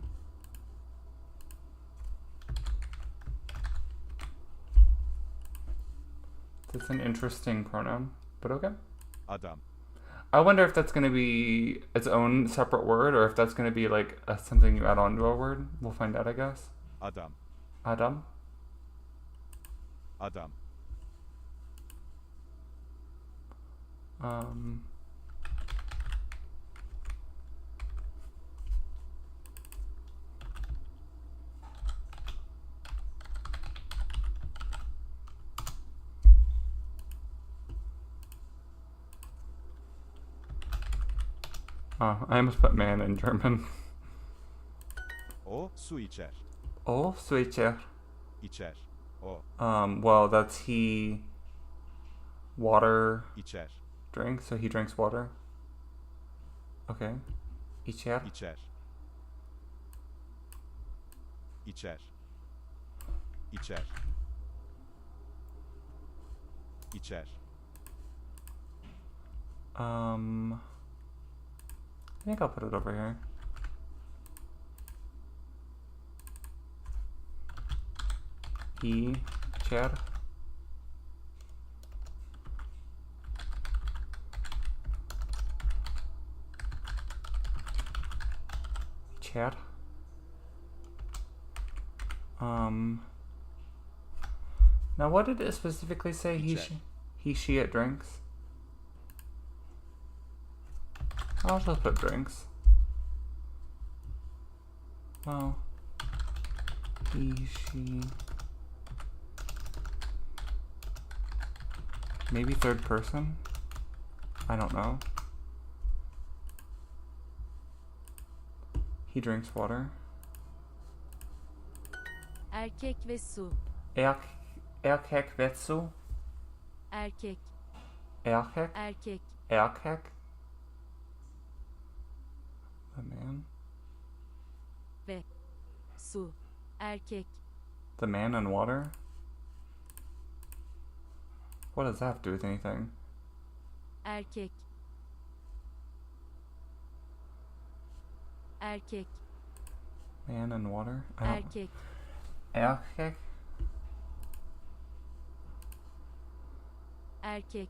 That's an interesting pronoun, but okay. Adam. I wonder if that's going to be its own separate word or if that's going to be like something you add on to a word. We'll find out, I guess. Adam. Adam. Adam. Um. Oh, I almost put man in German. O su içer. Oh, switcher. İçer. O. Well, that's he. Water İçer. drinks, so he drinks water. Okay. İçer. İçer. İçer. İçer. İçer. I think I'll put it over here. İçer. İçer. Now what did it specifically say? İçer. He, she, it drinks. I'll just put drinks. Well, he, she. Maybe third person? I don't know. He drinks water. erkek ve su, Erkek ve su. erkek, Erkek. erkek, Erkek. The man. ve su, erkek, The man and water? What does that have to do with anything? erkek, erkek, Man and water? I don't. erkek, Erkek? erkek,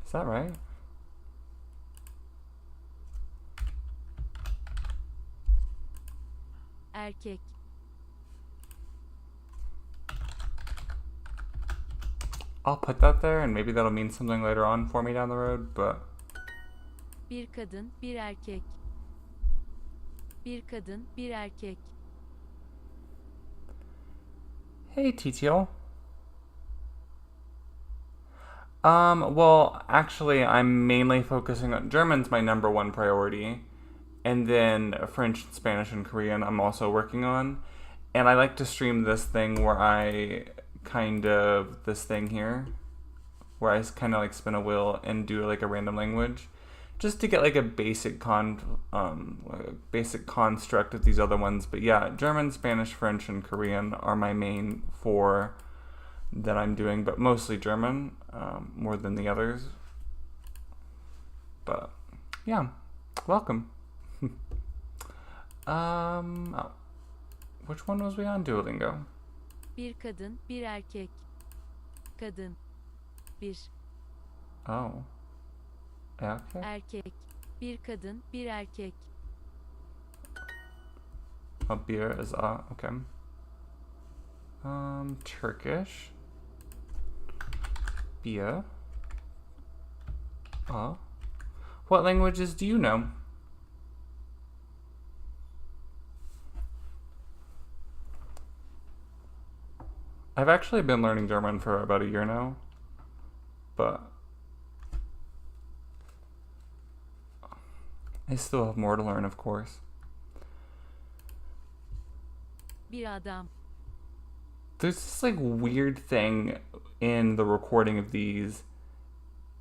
Is that right? erkek, I'll put that there, and maybe that'll mean something later on for me down the road, but... Bir kadın, bir erkek. Bir kadın, bir erkek. Hey, TTL. Well, actually, I'm mainly focusing on... German's my number one priority. And then French, Spanish, and Korean I'm also working on. And I like to stream this thing where I this thing here, where I kind of like spin a wheel and do like a random language, just to get like a basic construct of these other ones. But yeah, German, Spanish, French, and Korean are my main four that I'm doing, but mostly German, more than the others. But yeah, welcome. Which one was we on, Duolingo? Bir kadın, bir erkek. Kadın. Bir. Oh. Okay. Erkek. Bir kadın, bir erkek. A beer is okay. Turkish. Beer. What languages do you know? I've actually been learning German for about a year now, but I still have more to learn, of course. Bir adam. There's this like weird thing in the recording of these.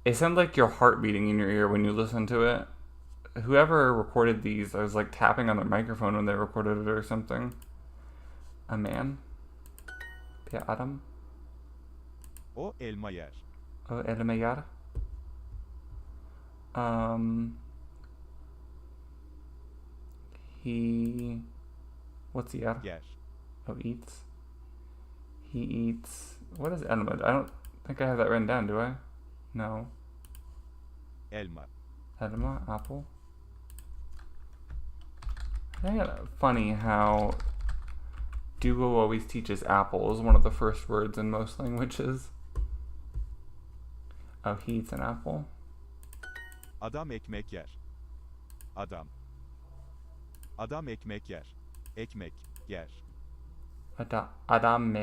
It sounds like your heart beating in your ear when you listen to it. Whoever recorded these, I was like tapping on their microphone when they recorded it or something. A man? Bir adam? O elma yer. O elma yer? He... What's he yer? Yer. Oh, eats? He eats... What is elma? I don't think I have that written down, do I? No. Elma. Elma? Apple? I think it's funny how Duo always teaches apple is one of the first words in most languages. Oh, he eats an apple? Adam ekmek yer. Adam. Adam ekmek yer. Ekmek yer. Adam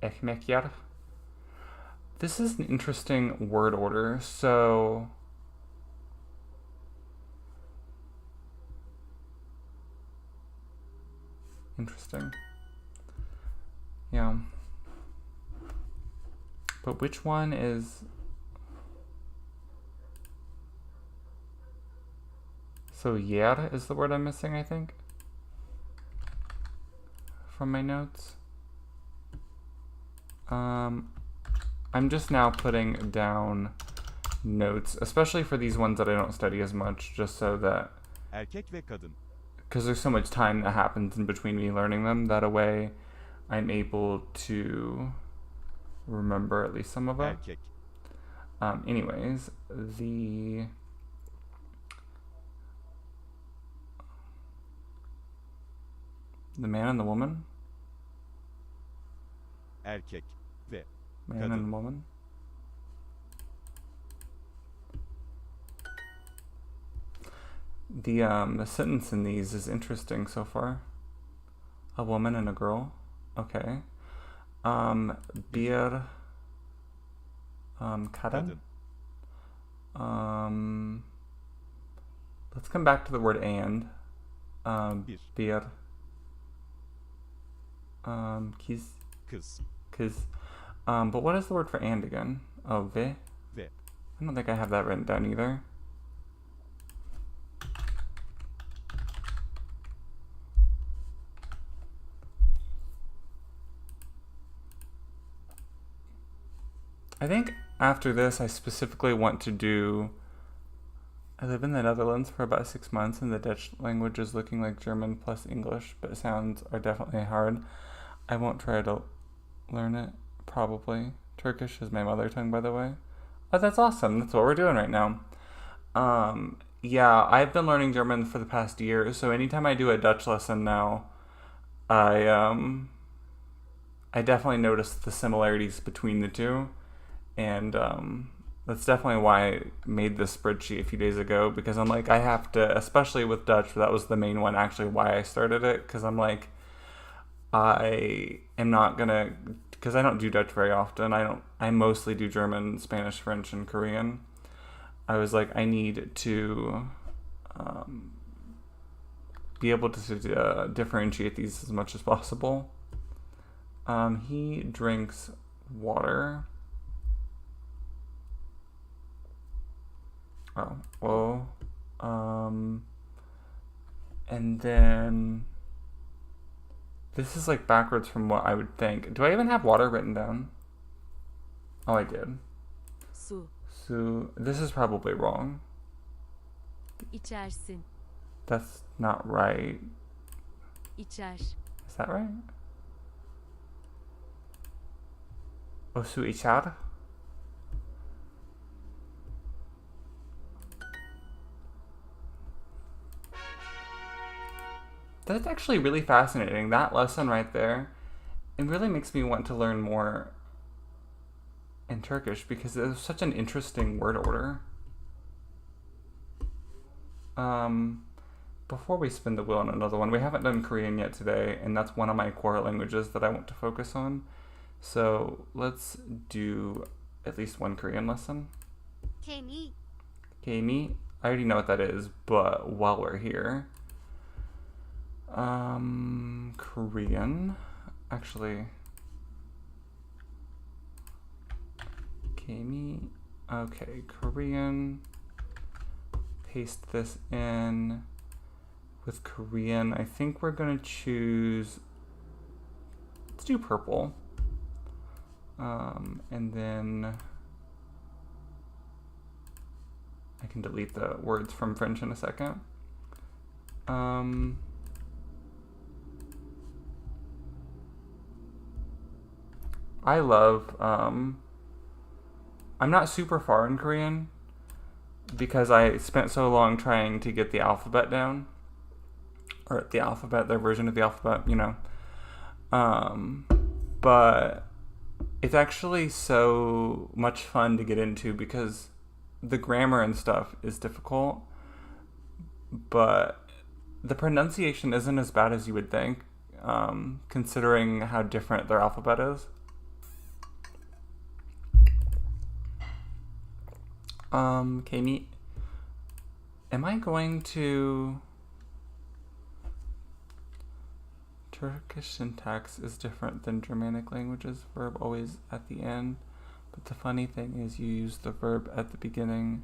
ekmek yer? This is an interesting word order, so... Interesting. Yeah. But which one is... So yer is the word I'm missing, I think, from my notes. I'm just now putting down notes, especially for these ones that I don't study as much, just so that... Erkek ve kadın. Because there's so much time that happens in between me learning them, that a way I'm able to remember at least some of it. Erkek. Anyways, the man and the woman? Erkek ve Man kadın. and woman? The sentence in these is interesting so far. A woman and a girl. Okay. Bir kadın. Let's come back to the word and. Bir. Kız. Kız. But what is the word for and again? Oh, ve? Ve. I don't think I have that written down either. I think after this, I specifically want to do... I live in the Netherlands for about 6 months, and the Dutch language is looking like German plus English, but sounds are definitely hard. I won't try to learn it, probably. Turkish is my mother tongue, by the way. Oh, that's awesome. That's what we're doing right now. Yeah, I've been learning German for the past year, so anytime I do a Dutch lesson now, I definitely notice the similarities between the two. And that's definitely why I made this spreadsheet a few days ago, because I'm like, I have to, especially with Dutch, that was the main one actually why I started it, because I'm like, I am not gonna, because I don't do Dutch very often. I mostly do German, Spanish, French, and Korean. I was like, I need to be able to differentiate these as much as possible. He drinks water. Oh, well, and then this is like backwards from what I would think. Do I even have water written down? Oh, I did. Su. So this is probably wrong. İçersin. That's not right. İçer. Is that right? O su içer? That's actually really fascinating. That lesson right there, it really makes me want to learn more in Turkish because it's such an interesting word order. Before we spin the wheel on another one, we haven't done Korean yet today, and that's one of my core languages that I want to focus on. So let's do at least one Korean lesson. Kemi. Kami, I already know what that is, but while we're here, Korean, actually, Kami, okay, Korean, paste this in. With Korean, I think we're gonna choose, let's do purple, and then I can delete the words from French in a second. I love, I'm not super far in Korean because I spent so long trying to get the alphabet down, or the alphabet, their version of the alphabet, you know. But it's actually so much fun to get into because the grammar and stuff is difficult, but the pronunciation isn't as bad as you would think, considering how different their alphabet is. Kami, am I going to... Turkish syntax is different than Germanic languages. Verb always at the end. But the funny thing is you use the verb at the beginning.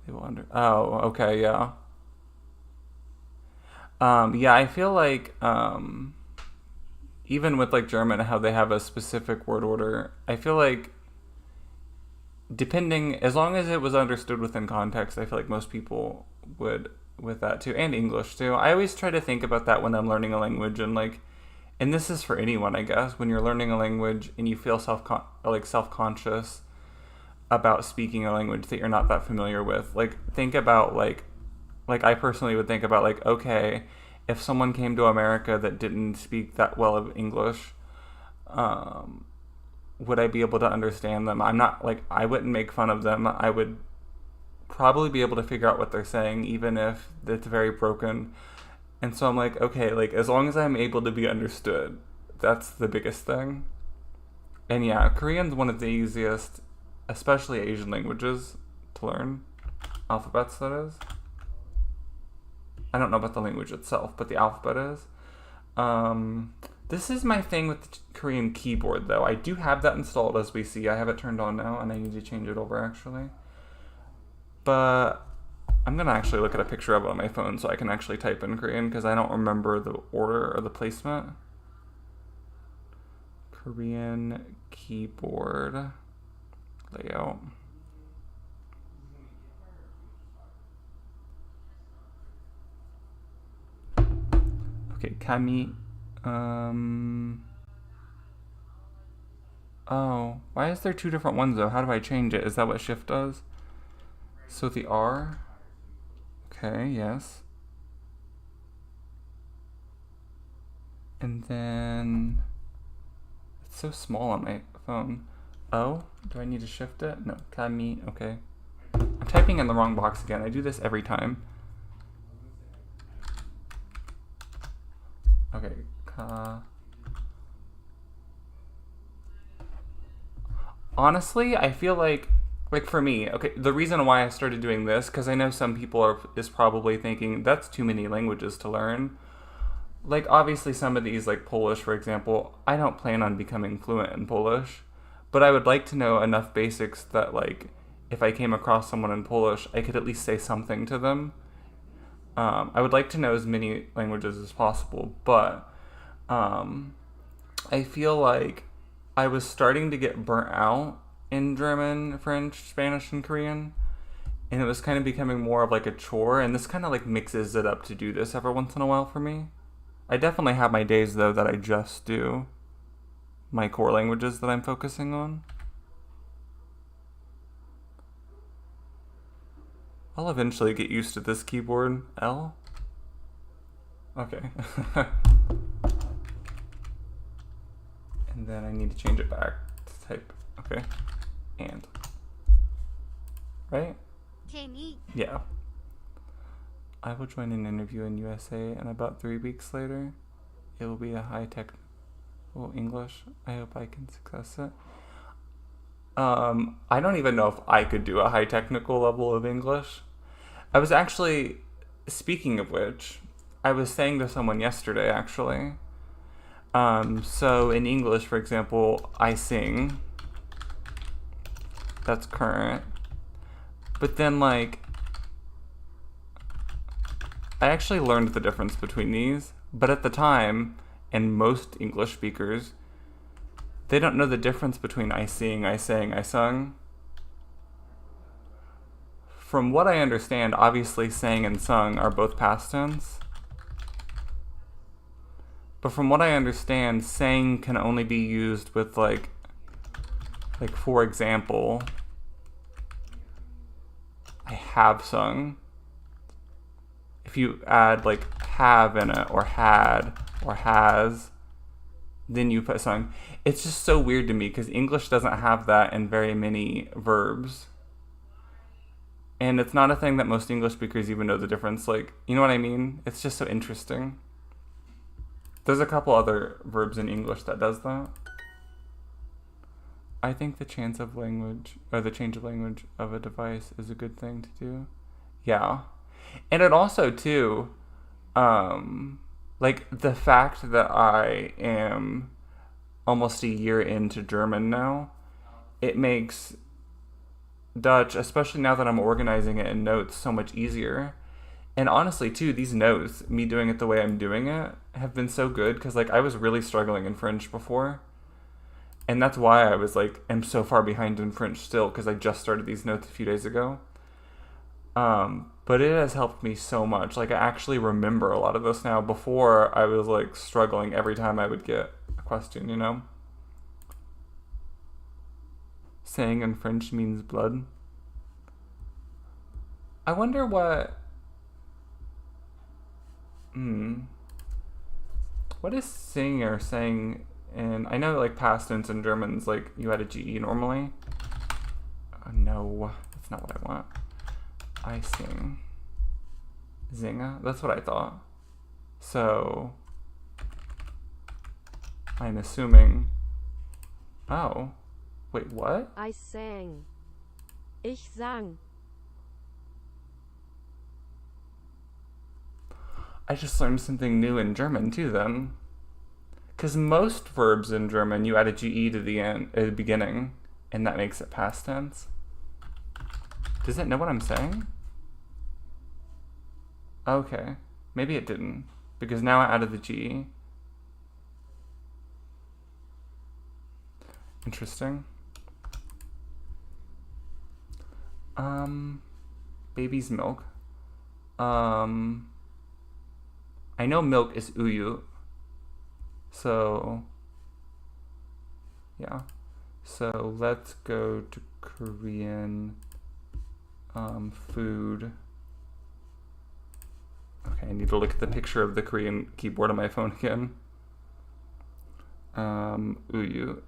They will oh, okay, yeah. Yeah, I feel like even with like German, how they have a specific word order, I feel like depending, as long as it was understood within context, I feel like most people would with that too, and English too. I always try to think about that when I'm learning a language, and like, and this is for anyone, I guess, when you're learning a language and you feel self-conscious about speaking a language that you're not that familiar with. Like, think about like I personally would think about like, okay, if someone came to America that didn't speak that well of English, would I be able to understand them? I'm not like, I wouldn't make fun of them. I would probably be able to figure out what they're saying, even if it's very broken. And so I'm like, okay, like as long as I'm able to be understood, that's the biggest thing. And yeah, Korean's one of the easiest, especially Asian languages, to learn. Alphabets, that is. I don't know about the language itself, but the alphabet is. This is my thing with the Korean keyboard, though. I do have that installed, as we see. I have it turned on now, and I need to change it over, actually. But I'm going to actually look at a picture of it on my phone so I can actually type in Korean because I don't remember the order or the placement. Korean keyboard layout. Okay, Kami. Oh, why is there two different ones though? How do I change it? Is that what Shift does? So the R, okay, yes. And then, it's so small on my phone. Oh, do I need to shift it? No, kami, okay. I'm typing in the wrong box again. I do this every time. Okay, ka. Honestly, I feel like for me, okay, the reason why I started doing this, because I know some people is probably thinking that's too many languages to learn. Like, obviously some of these, like Polish, for example, I don't plan on becoming fluent in Polish, but I would like to know enough basics that, like, if I came across someone in Polish, I could at least say something to them. I would like to know as many languages as possible, but I feel like I was starting to get burnt out in German, French, Spanish, and Korean, and it was kind of becoming more of like a chore, and this kind of like mixes it up to do this every once in a while for me. I definitely have my days, though, that I just do my core languages that I'm focusing on. I'll eventually get used to this keyboard. L? Okay. And then I need to change it back to type. Okay. And. Right? Yeah. I will join an interview in USA, and about 3 weeks later, it will be a high-tech English. I hope I can success it. I don't even know if I could do a high technical level of English. I was actually, speaking of which, I was saying to someone yesterday, actually. So in English, for example, I sing. That's current. But then, like, I actually learned the difference between these, but at the time, and most English speakers, they don't know the difference between I sing, I sang, I sung. From what I understand, obviously sang and sung are both past tense. But from what I understand, sang can only be used with like for example, I have sung. If you add like have in it, or had, or has, then you put sung. It's just so weird to me because English doesn't have that in very many verbs. And it's not a thing that most English speakers even know the difference. Like, you know what I mean? It's just so interesting. There's a couple other verbs in English that does that. I think the change of language of a device is a good thing to do. Yeah. And it also, too, like, the fact that I am almost a year into German now, it makes Dutch, especially now that I'm organizing it in notes, so much easier. And honestly, too, these notes, me doing it the way I'm doing it, have been so good, because, like, I was really struggling in French before. And that's why I was, like, am so far behind in French still, because I just started these notes a few days ago. But it has helped me so much. Like, I actually remember a lot of this now. Before, I was, like, struggling every time I would get a question, you know? Saying in French means blood. I wonder what... What is sing or saying in... I know, like, past tense in German's, like, you had a GE normally. No, that's not what I want. I sing. Zinga? That's what I thought. So... I'm assuming... Oh. Wait, what? I sang. Ich sang. I just learned something new in German too then. Because most verbs in German, you add a GE to the end, at the beginning, and that makes it past tense. Does it know what I'm saying? Okay. Maybe it didn't. Because now I added the GE. Interesting. Baby's milk. I know milk is uyu. So, yeah. So let's go to Korean food. Okay, I need to look at the picture of the Korean keyboard on my phone again. Uyu.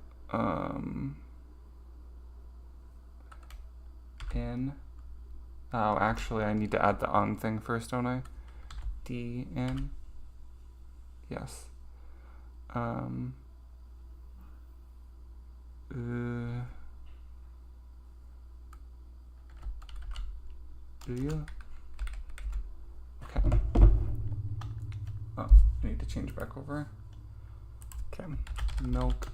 In. Oh, actually, I need to add the on thing first, don't I? D in. Yes. Do you? Okay. Oh, I need to change back over. Okay. Milk.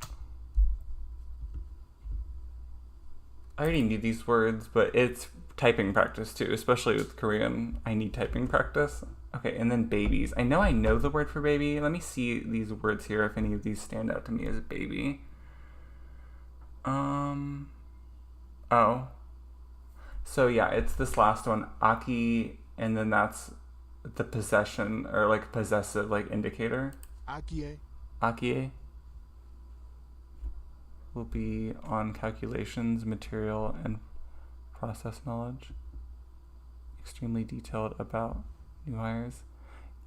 I already need these words, but it's typing practice too, especially with Korean. I need typing practice. Okay, and then babies. I know the word for baby. Let me see these words here if any of these stand out to me as baby. Oh. So yeah, it's this last one, aki, and then that's the possession or like possessive like indicator. Akie. Akie will be on calculations, material, and process knowledge. Extremely detailed about new hires.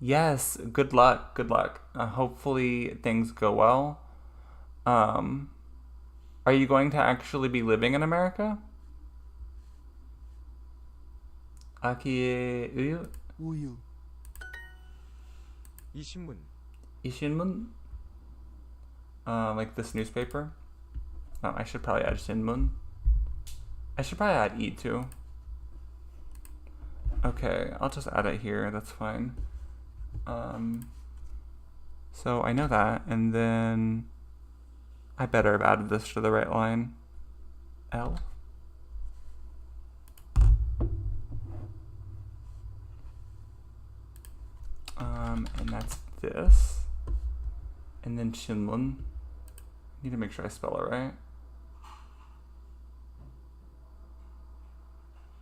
Yes, good luck, good luck. Hopefully things go well. Are you going to actually be living in America? Akie uyu? Uyu. 이 신문. 이 신문? Like this newspaper? Oh, I should probably add 신문. I should probably add E too. Okay, I'll just add it here, that's fine. So I know that, and then I better have added this to the right line. L. And that's this. And then 신문. Need to make sure I spell it right.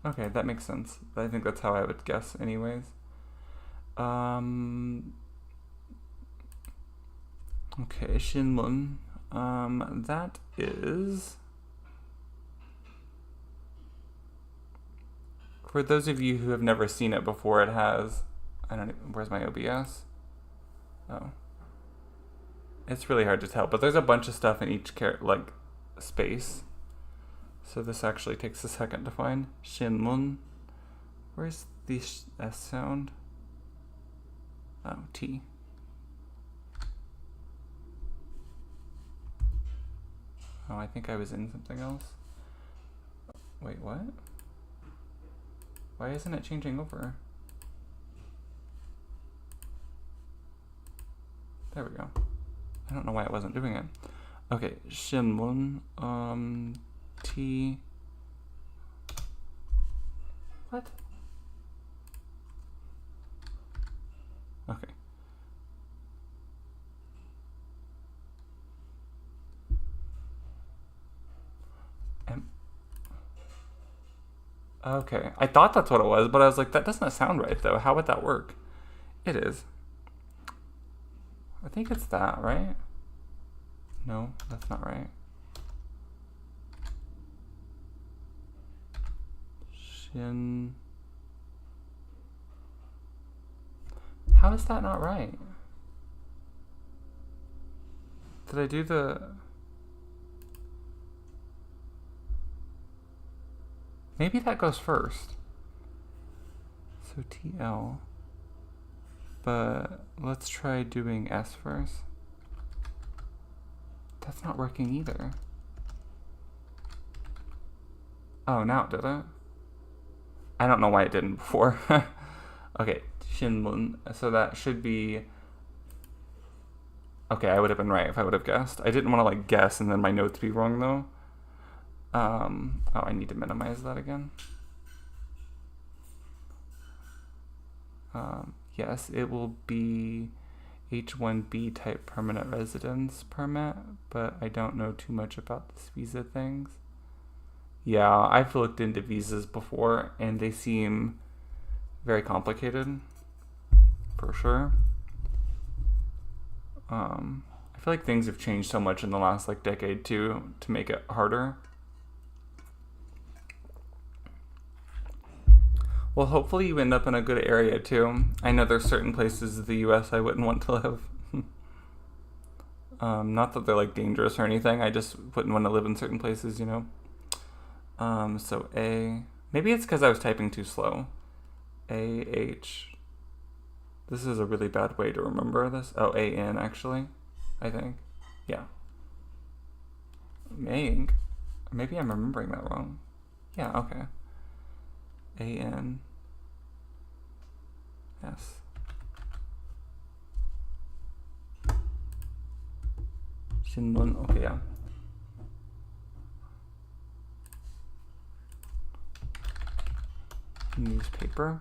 Okay, that makes sense. I think that's how I would guess anyways. Okay, 신문. That is... For those of you who have never seen it before, it has... I don't even... Where's my OBS? Oh. It's really hard to tell, but there's a bunch of stuff in each space. So this actually takes a second to find. 신문. Where's the S sound? Oh, T. Oh, I think I was in something else. Wait, what? Why isn't it changing over? There we go. I don't know why it wasn't doing it. Okay, 신문, T. What? Okay. Okay, I thought that's what it was, but I was like, that doesn't sound right though. How would that work? It is. I think it's that, right? No, that's not right. Shin. How is that not right? Did I do the... Maybe that goes first. So TL. But let's try doing S first. That's not working either. Oh, now it did it. I don't know why it didn't before. Okay, 신문. So that should be... Okay, I would have been right if I would have guessed. I didn't want to like guess and then my notes be wrong though. Oh, I need to minimize that again. Yes, it will be H-1B type permanent residence permit, but I don't know too much about this visa things. Yeah, I've looked into visas before and they seem very complicated, for sure. I feel like things have changed so much in the last like decade too to make it harder. Well, hopefully you end up in a good area too. I know there's certain places in the US I wouldn't want to live. Not that they're like dangerous or anything. I just wouldn't want to live in certain places, you know. So A. Maybe it's because I was typing too slow. A-H. This is a really bad way to remember this. Oh, A-N actually, I think. Yeah. Mang. Maybe I'm remembering that wrong. Yeah, okay. A-N. Yes. Shinmun. Okay, yeah. Newspaper.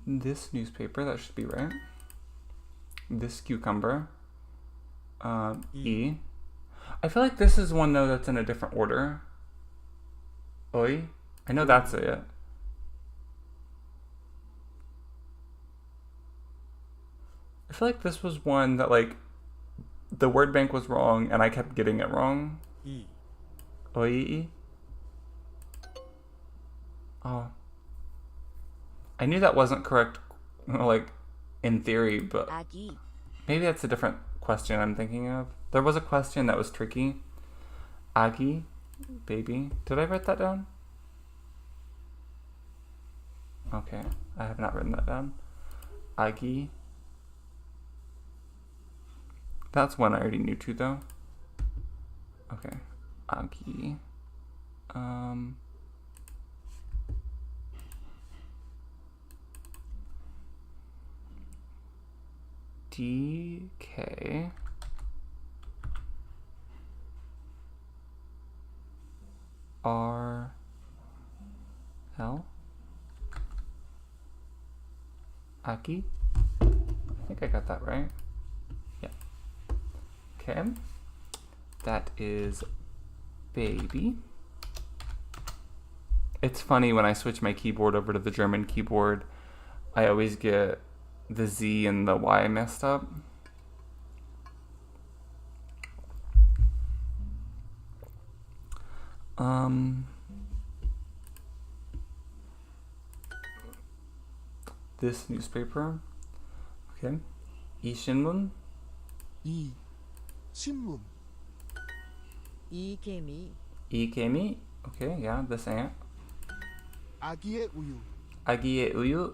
This newspaper, that should be right. This cucumber. E. I feel like this is one though that's in a different order. Oi. I know that's it. I feel like this was one that like the word bank was wrong and I kept getting it wrong. Oi. Oh. I knew that wasn't correct, like, in theory, but maybe that's a different question I'm thinking of. There was a question that was tricky. Agi, baby. Did I write that down? Okay, I have not written that down. Agi. That's one I already knew too, though. Okay, Agi. DK. RL. Aki. I think I got that right. Yeah. Okay. That is baby. It's funny when I switch my keyboard over to the German keyboard, I always get the Z and the Y messed up. This newspaper. Okay. Ishinmun. 신문. Ikemi. Okay, yeah, this ant. 아기의 우유. Agiye uyu.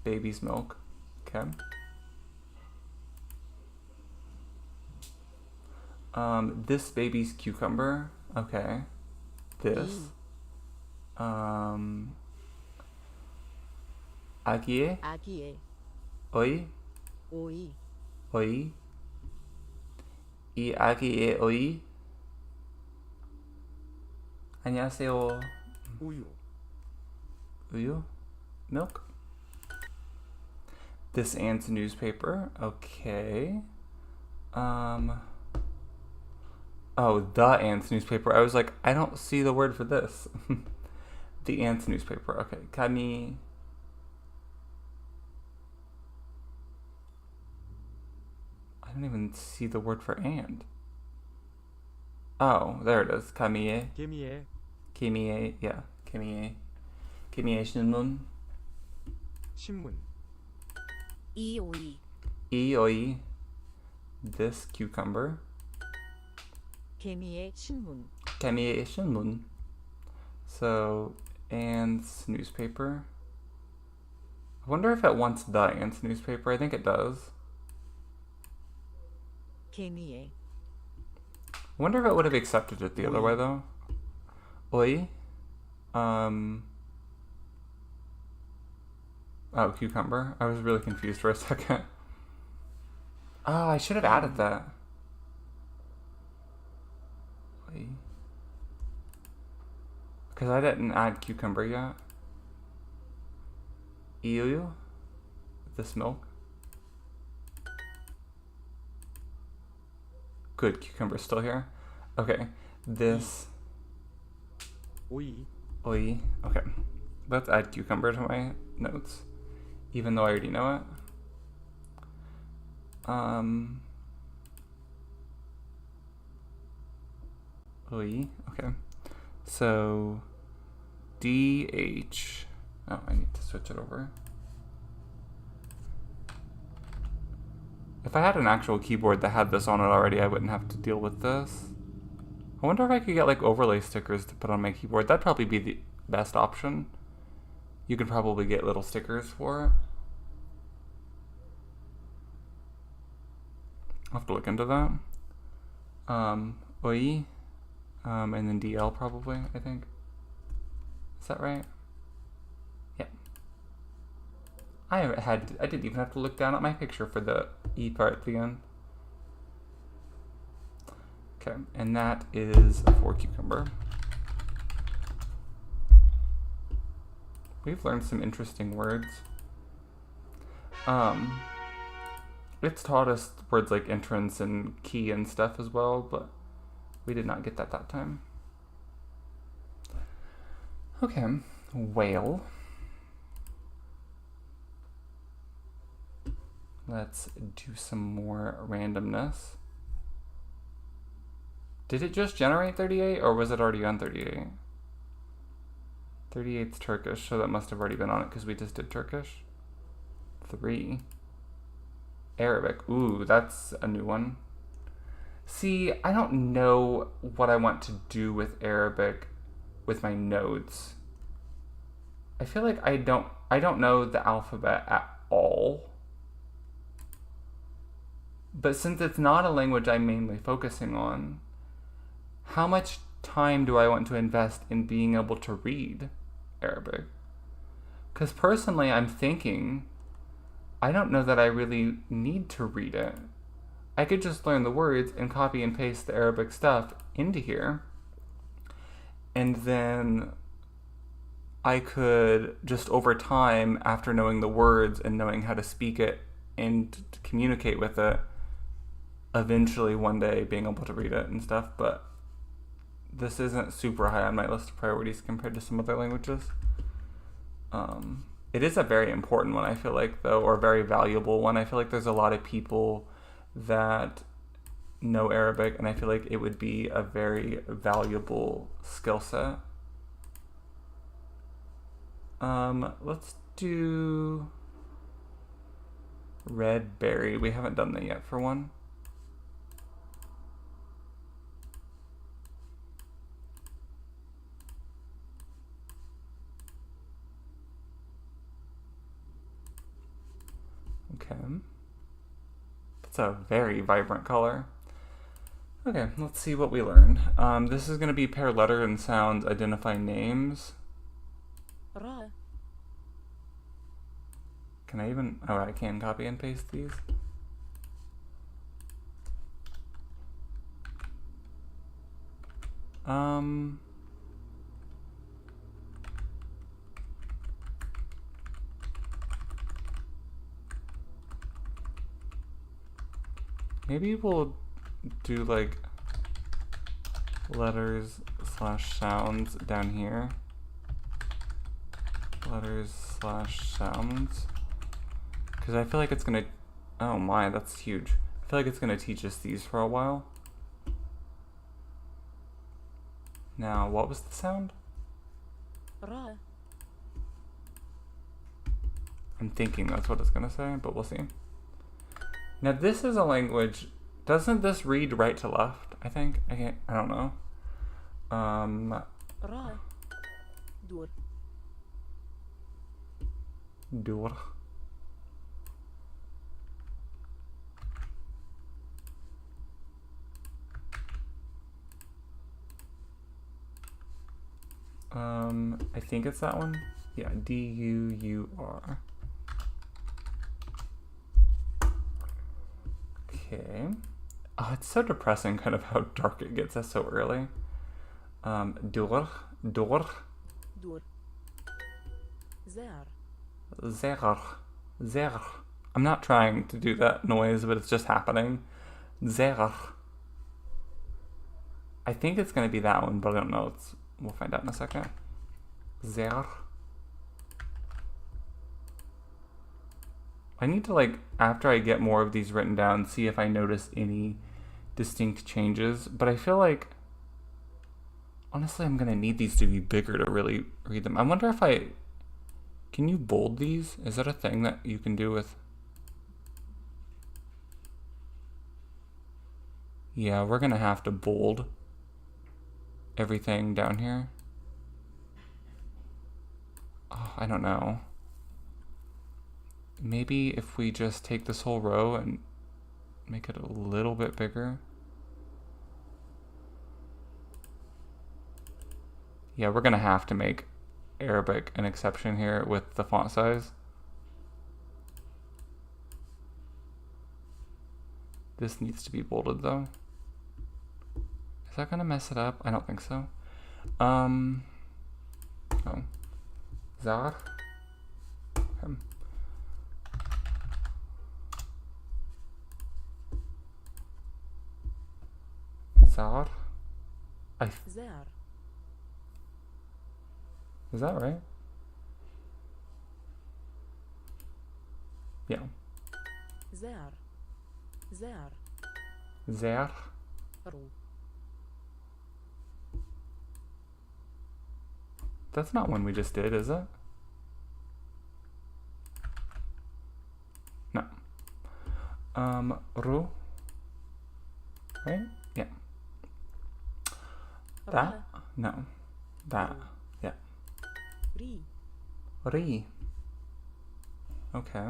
Baby's milk. Okay. This baby's cucumber. Okay. This. Agie. Oi. Oi. 이 아기의 오이. 안녕하세요. 우유. Uyu? Milk? This ant's newspaper. Okay. Oh, the ant's newspaper. I was like, I don't see the word for this. The ant's newspaper. Okay. Kami. I don't even see the word for ant. Oh, there it is. Kamiye. 개미의. Kimiye. Yeah. Kimiye. Kimiye shinmun. 신문. Ioi. This cucumber. 개미의 신문. Kamiye shinmun. So, ant's newspaper. I wonder if it wants the ant's newspaper. I think it does. 개미의. I wonder if it would have accepted it the other way though. Oi. Oh, cucumber. I was really confused for a second. Oh, I should have added that. Oi. Because I didn't add cucumber yet. Iuyu. This milk. Good, cucumber's still here. Okay, this. 오이. Oi. Okay, let's add cucumber to my notes, even though I already know it. Oi. Okay, so DH. Oh, I need to switch it over. If I had an actual keyboard that had this on it already, I wouldn't have to deal with this. I wonder if I could get like overlay stickers to put on my keyboard. That'd probably be the best option. You could probably get little stickers for it. I'll have to look into that. OI, and then DL probably, I think. Is that right? Yeah. I didn't even have to look down at my picture for the E part at the end. Okay, and that is for cucumber. We've learned some interesting words. It's taught us words like entrance and key and stuff as well, but we did not get that time. Okay, whale. Let's do some more randomness. Did it just generate 38 or was it already on 38? 38's Turkish, so that must have already been on it because we just did Turkish. 3. Arabic. Ooh, that's a new one. See, I don't know what I want to do with Arabic with my nodes. I feel like I don't know the alphabet at all. But since it's not a language I'm mainly focusing on, how much time do I want to invest in being able to read Arabic? Because personally, I'm thinking, I don't know that I really need to read it. I could just learn the words and copy and paste the Arabic stuff into here. And then I could just over time, after knowing the words and knowing how to speak it and to communicate with it, eventually one day being able to read it and stuff. But this isn't super high on my list of priorities compared to some other languages. It is a very important one, I feel like, though, or a very valuable one. I feel like there's a lot of people that know Arabic, and I feel like it would be a very valuable skill set. Let's do red berry. We haven't done that yet for one. Okay. That's a very vibrant color. Okay, let's see what we learned. This is going to be pair letter and sounds, identify names. Can I even... Oh, I can copy and paste these. Maybe we'll do like letters / sounds down here. Letters / sounds. Because I feel like it's gonna... Oh my, that's huge. I feel like it's gonna teach us these for a while. Now, what was the sound? I'm thinking that's what it's gonna say, but we'll see. Now this is a language, doesn't this read right to left, I think? I don't know. Dur. I think it's that one. Yeah, D-U-U-R. Okay. Oh, it's so depressing kind of how dark it gets us so early. Dur. Dur. Dur. Zer. Zer. Zer. I'm not trying to do that noise, but it's just happening. Zer. I think it's going to be that one, but I don't know. We'll find out in a second. Zer. I need to, like, after I get more of these written down, see if I notice any distinct changes. But I feel like, honestly, I'm going to need these to be bigger to really read them. I wonder if I Can you bold these? Is that a thing that you can do with... Yeah, we're gonna have to bold everything down here. Oh, I don't know. Maybe if we just take this whole row and make it a little bit bigger. Yeah, we're gonna have to make Arabic an exception here with the font size. This needs to be bolded though. Is that gonna mess it up? I don't think so. Oh. Zar. Okay. Zar. Zar. Is that right? Yeah. Zar. Zar. Zar. Ru. That's not one we just did, is it? No. Ru. Right? Yeah. That? No. That. Yeah. Ri. Ri. Okay.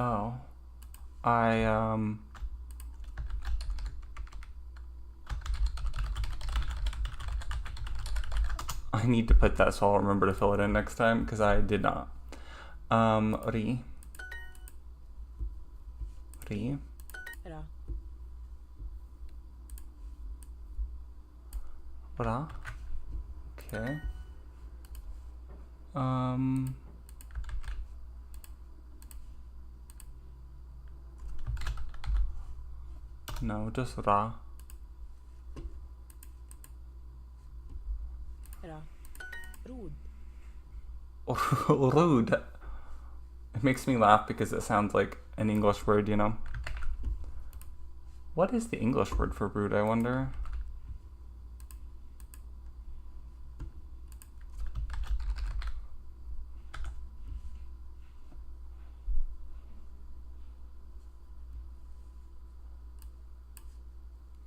Oh. I need to put that so I'll remember to fill it in next time because I did not. Ri. Ri. Ra. Ra. Okay. No, just Ra. Ra. Rude. Rude. It makes me laugh because it sounds like an English word, you know? What is the English word for rude, I wonder?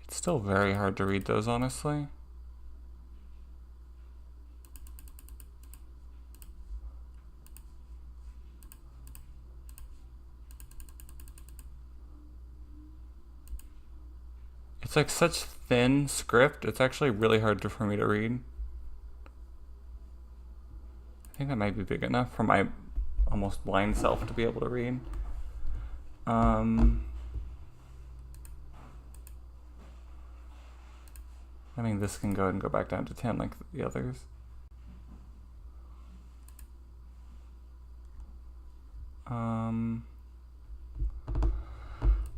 It's still very hard to read those, honestly. It's like such thin script, it's actually really hard for me to read. I think that might be big enough for my almost blind self to be able to read. I mean, this can go ahead and go back down to 10 like the others.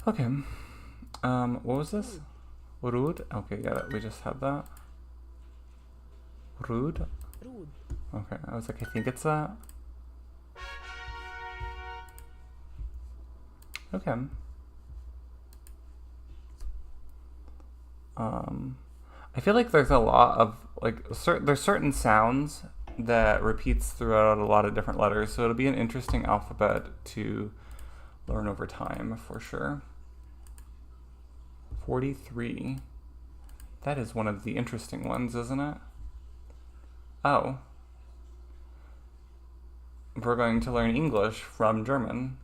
Okay. What was this? Rude? Okay, yeah, we just had that. Rude? Rude. Okay, I was like, I think it's that. Okay. I feel like there's a lot of, like, there's certain sounds that repeats throughout a lot of different letters, so it'll be an interesting alphabet to learn over time, for sure. 43. That is one of the interesting ones, isn't it? Oh. We're going to learn English from German.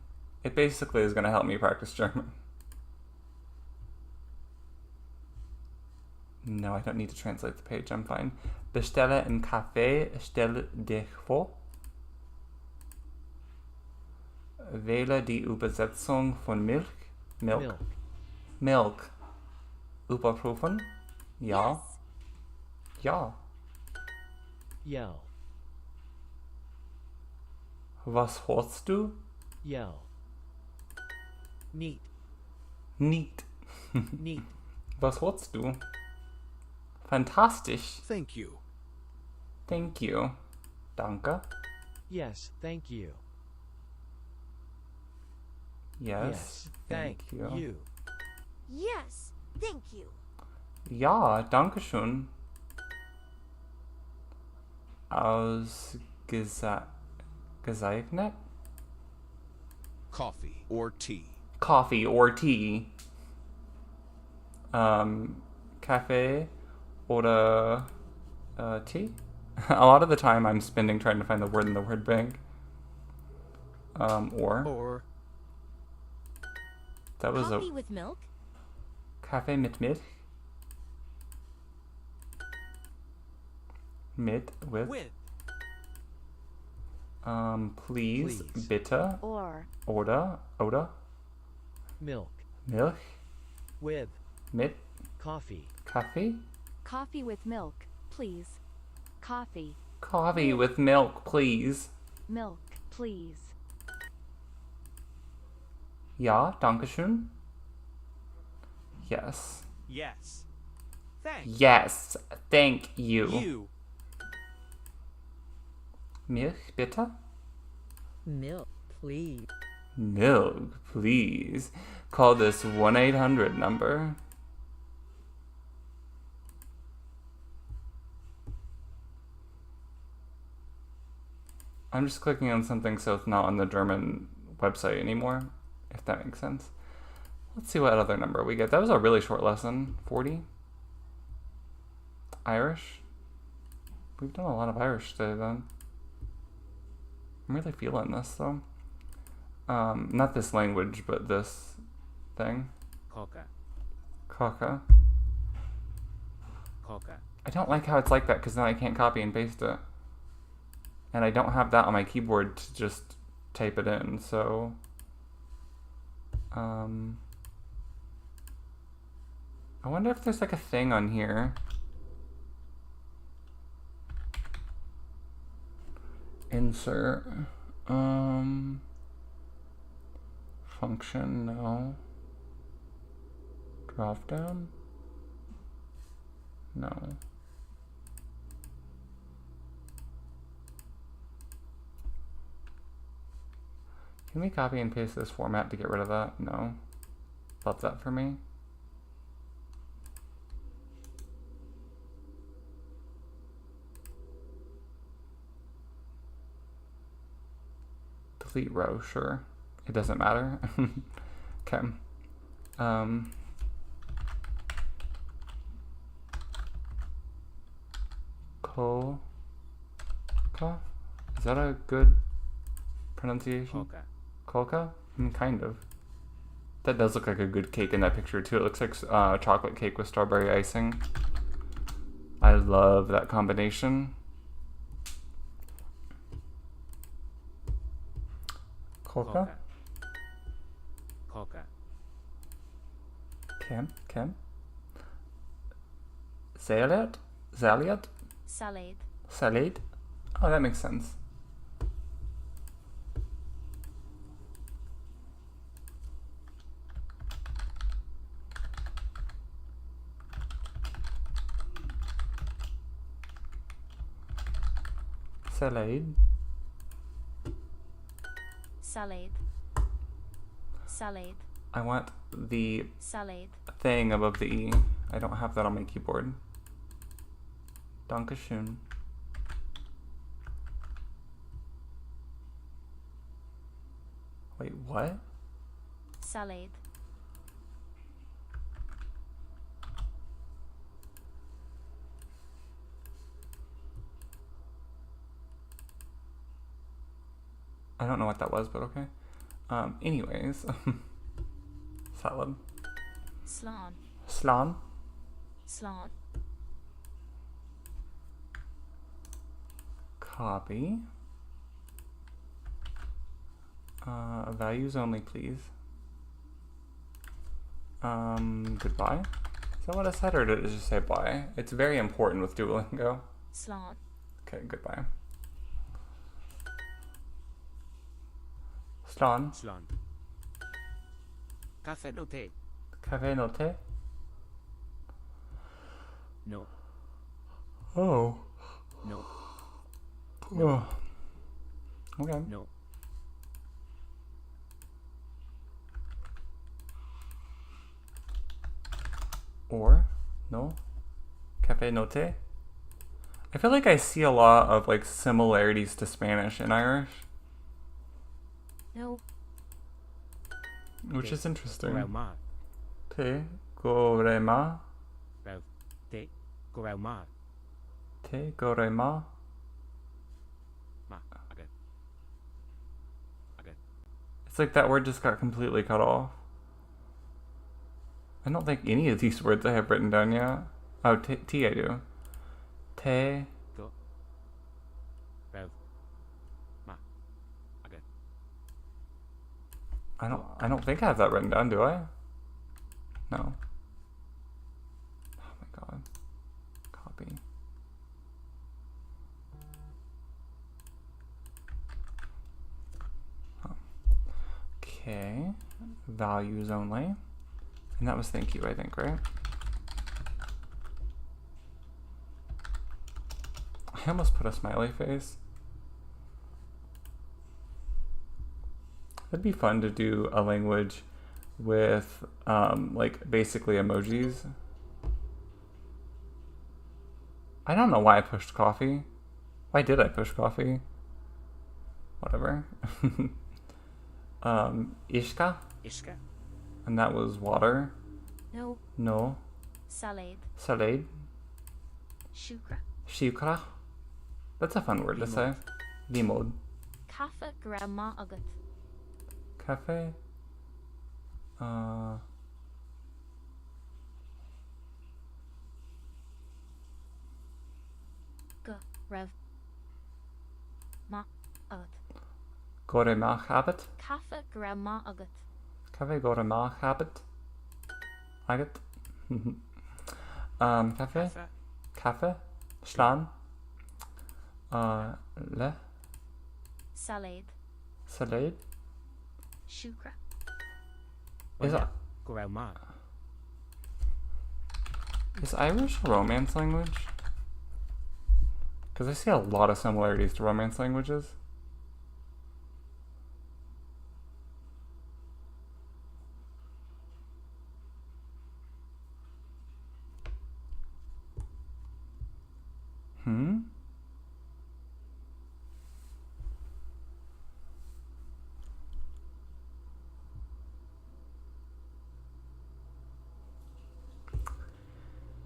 It basically is going to help me practice German. No, I don't need to translate the page, I'm fine. Bestelle einen Kaffee, stell dich vor. Wähle die Übersetzung von Milch. Milk. Milk. Überprüfen? Ja. Yes. Ja. Ja. Was holst du? Ja. Neat. Niet. Neat. Was holst du? Fantastisch. Thank you. Thank you. Danke. Yes, thank you. Yes, thank you. Yes, thank you. Ja, danke schön. Ausgezeichnet? Coffee or tea. Coffee or tea. Cafe oder tea? A lot of the time I'm spending trying to find the word in the word bank. Or. That was Coffee with milk? Kaffee mit Milch. Mit with. Please, bitte. Or. Oder. Milk. Milch. With. Mit. Coffee. Kaffee. Coffee with milk, please. Coffee. Coffee with milk, please. Milk, please. Ja, danke schön. Yes. Yes. Thanks. Yes, thank you. Milch, bitte? Milk, please. Milk, please. Call this 1-800 number. I'm just clicking on something so it's not on the German website anymore, if that makes sense. Let's see what other number we get. That was a really short lesson. 40? Irish? We've done a lot of Irish today then. I'm really feeling this though. Not this language, but this thing. Coca. Coca. Coca. I don't like how it's like that because then I can't copy and paste it. And I don't have that on my keyboard to just type it in, so... I wonder if there's like a thing on here. Insert. Function, no. Drop down? No. Can we copy and paste this format to get rid of that? No. Love that for me. Delete row, sure. It doesn't matter. Okay. Kolka? Is that a good pronunciation? Coca. Kolka? I mean, kind of. That does look like a good cake in that picture too. It looks like chocolate cake with strawberry icing. I love that combination. Kolka? Coca. Kim? Salad? Salad? Salad. Salad? Oh, that makes sense. Salad. Salad. Salad. I want the Salad. thing above the E. I don't have that on my keyboard. Dankeschön. Wait, what? Salad. I don't know what that was, but okay. Anyways. Salad. Slan. Slan. Slan. Copy. Values only, please. Goodbye. Is that what I said, or did it just say bye? It's very important with Duolingo. Slan. Okay, goodbye. Slan. Slan. Café noté. Café noté? No. Oh. No. Oh. Okay. No. Or, no. Cafe no te. I feel like I see a lot of like similarities to Spanish in Irish, No. which is interesting. Gorelma. Te gorema. Well, te gorelma. Te gorema. Ma. Okay. Okay. It's like that word just got completely cut off. I don't think any of these words I have written down yet. Oh, T I do. Te. Go. Well. Ma. Okay. I don't think I have that written down, do I? No. Oh my god. Copy. Oh. Okay. Values only. And that was thank you, I think, right? I almost put a smiley face. It'd be fun to do a language with like basically emojis. I don't know why I pushed coffee. Why did I push coffee? Whatever. Ishka, Ishka. and that was water. No. No. Salad. Salade. Shukra. Shukra. That's a fun word to say. Limod. Kaffa grandma agat. Cafe. G. Rev. Ma. Agat. Gorema habit. Kaffa grandma agat. Cafe gorema habit. Agat. Cafe. Kaffa. Cafe. Slan. Le. Salad. Salade. Shukra. Is, Gorelma. is Irish a Romance language? Because I see a lot of similarities to Romance languages.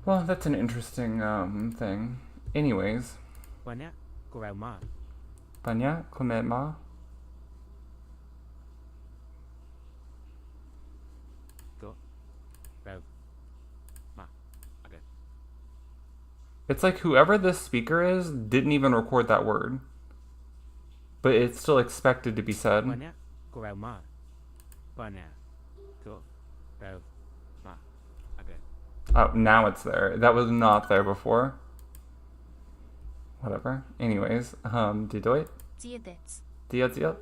Well, that's an interesting thing. Anyways, Wanya. Gorelma. Panya Komema. Go. Well. Ma. Okay. It's like whoever this speaker is didn't even record that word, but it's still expected to be said. Wanya. Gorelma. Wanya. Go. Well. Ma. Okay. Oh, now it's there. That was not there before. Whatever. Anyways, Deloitte. Diadits. Dia.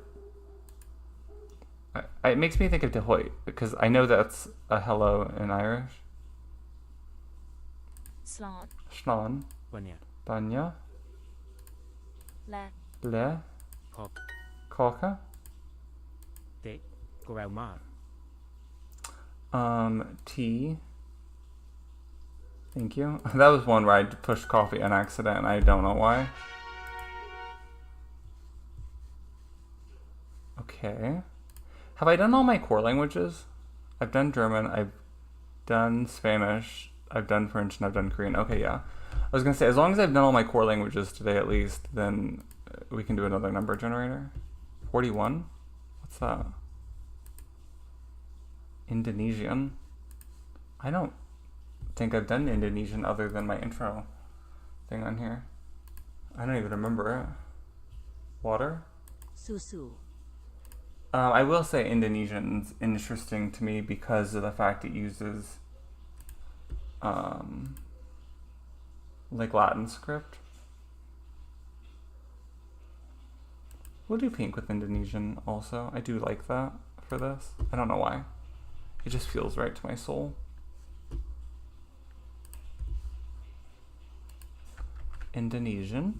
It makes me think of Deloitte because I know that's a hello in Irish. Slan. Schlan. Wanya. Banya. Le. Le. Kop. Koka. Te. Gorelma. Tea. Thank you. That was one where I pushed coffee on accident and I don't know why. Okay. Have I done all my core languages? I've done German, I've done Spanish, I've done French, and I've done Korean. Okay, yeah. I was gonna say, as long as I've done all my core languages today at least, then we can do another number generator. 41? What's that? Indonesian? I don't think I've done Indonesian other than my intro thing on here. I don't even remember it. Water? Susu. I will say Indonesian's interesting to me because of the fact it uses like Latin script. We'll do pink with Indonesian also. I do like that for this. I don't know why. It just feels right to my soul. Indonesian.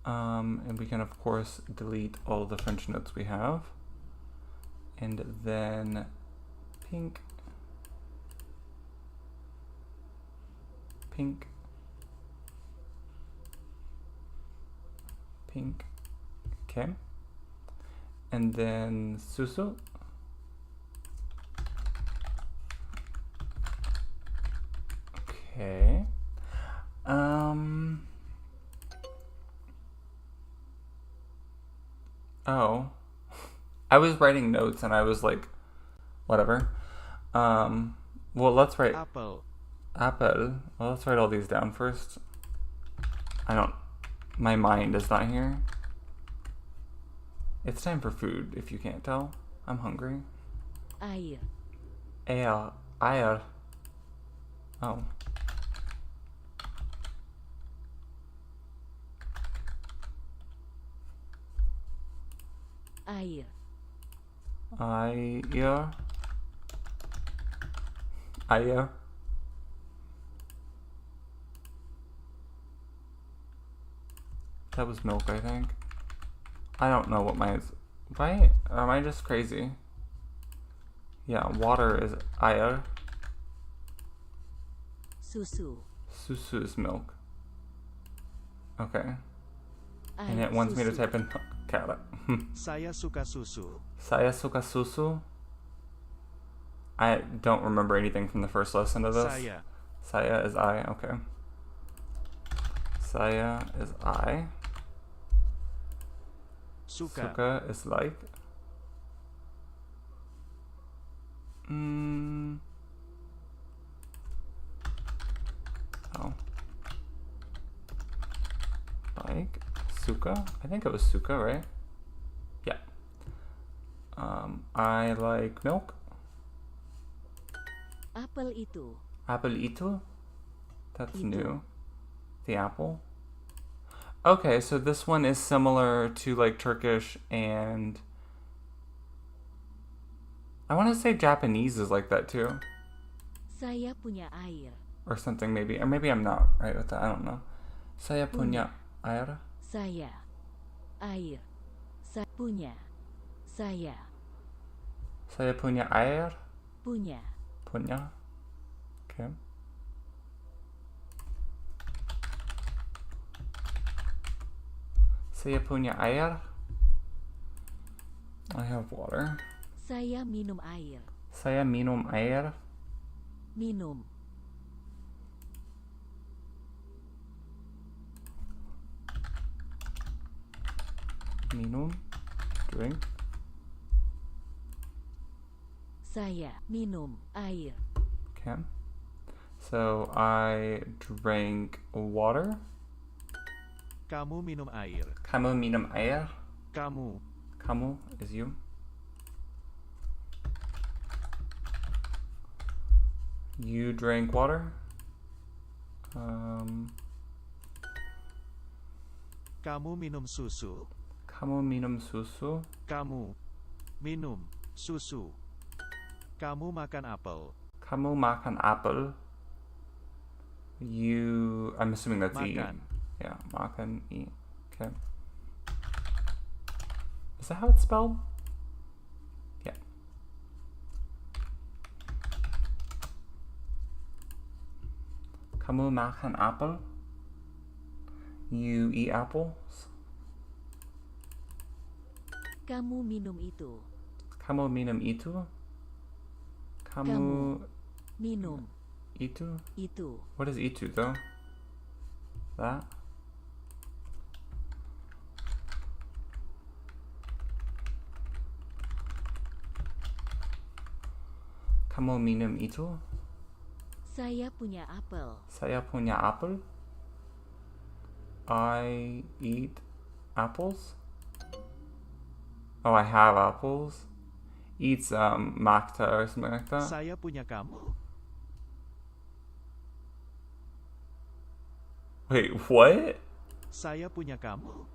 And we can of course delete all the French notes we have. And then pink. Pink. Pink. Okay. And then susu. Okay. Oh. I was writing notes and I was like, whatever. Well, let's write Apple. apple. Well, let's write all these down first. My mind is not here. It's time for food, if you can't tell. I'm hungry. Air. Air. Oh. Air. Air. That was milk, I think. I don't know what mine is. Right? Or am I just crazy? Yeah, water is air. Susu. Susu is milk. Okay. And Air it wants me to susu. type in milk. Got it. Saya suka susu. Saya suka susu. I don't remember anything from the first lesson of this. Saya. Saya is I. Okay. Saya is I. Suka. Suka is like. Oh. Like suka? I think it was suka, right? Yeah. I like milk. Apel itu. Apple itu? That's Itu. new. The apple. Okay, so this one is similar to like Turkish and I want to say Japanese is like that too. Saya punya air. Or something maybe. Or maybe I'm not right with that. I don't know. Saya punya air. Saya. Air. Punya. Saya. Saya punya air. Punya. Punya. Okay. Saya punya air. I have water. Saya minum air. Saya minum air. Minum. Minum. Drink. Saya minum air. Okay. So I drank water. Kamu minum air. Kamu minum air. Kamu. Kamu is you. You drank water. Kamu minum susu. Kamu minum susu. Kamu minum susu. Kamu makan apel. Kamu makan apel. You, I'm assuming that's Makan. E. Yeah, makan E. Okay. Is that how it's spelled? Yeah. Kamu makan apel. You eat apples. Kamu minum itu. Kamu minum itu. Kamu Minum. itu. Itu. What is itu though? That? Kamu minum itu? Saya punya apel. Saya punya apel. I eat apples. Oh, I have apples. Eats makta or something like that. Saya punya kamu. Wait, what? Saya punya kamu.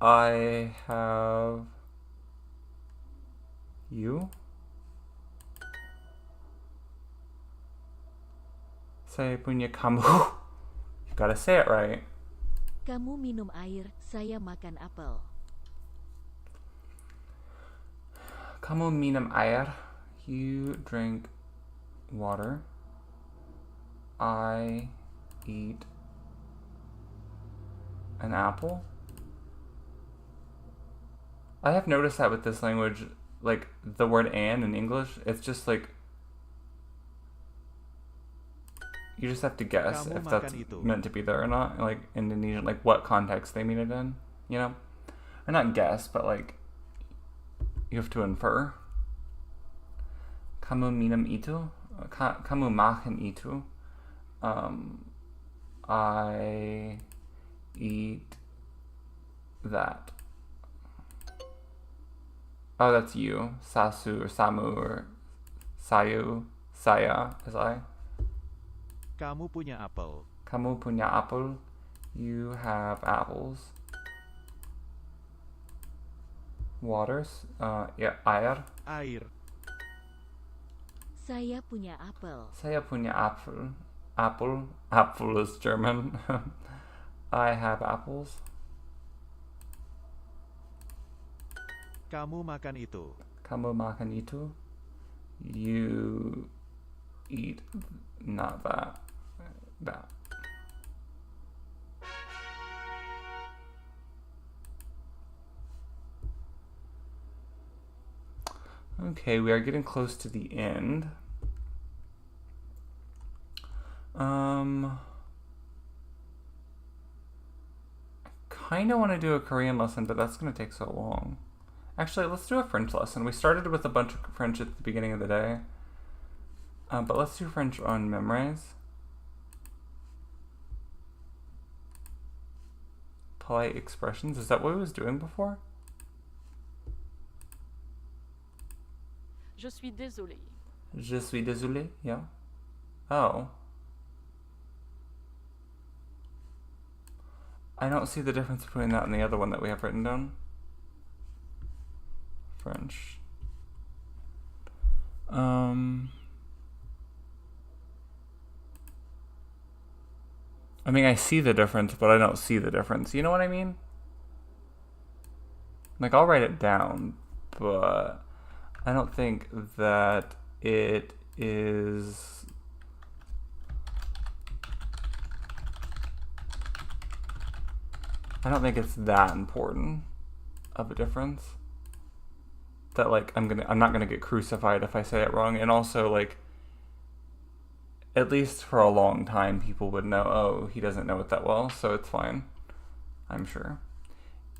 I have you. Saya punya kamu. You gotta say it right. Kamu minum air, saya makan apel. Kamu minum air. You drink water. I eat an apple. I have noticed that with this language, like the word "and" in English, it's just like you just have to guess Kamu if that's makan itu. meant to be there or not. Like Indonesian, like what context they mean it in, you know? Or not guess, but like you have to infer. Kamu minum itu? Kamu makan itu? I eat that. Oh, that's you. Sasu or Samu or Sayu. Saya is I. Kamu punya apel. Kamu punya apel. You have apples. Waters. Yeah, air. Air. Saya punya apel. Saya punya apel. Apple. Apple is German. I have apples. Kamu makan itu. Kamu makan itu. You eat not that. That. Okay, we are getting close to the end. I kind of want to do a Korean lesson, but that's going to take so long. Actually, let's do a French lesson. We started with a bunch of French at the beginning of the day. But let's do French on memories. Polite expressions. Is that what I was doing before? Je suis désolé. Je suis désolé, yeah. Oh. I don't see the difference between that and the other one that we have written down. French. I mean, I see the difference, but I don't see the difference. You know what I mean? Like, I'll write it down, but I don't think that it is... I don't think it's that important of a difference. That, like, I'm not gonna get crucified if I say it wrong. And also, like, at least for a long time, people would know, oh, he doesn't know it that well, so it's fine. I'm sure.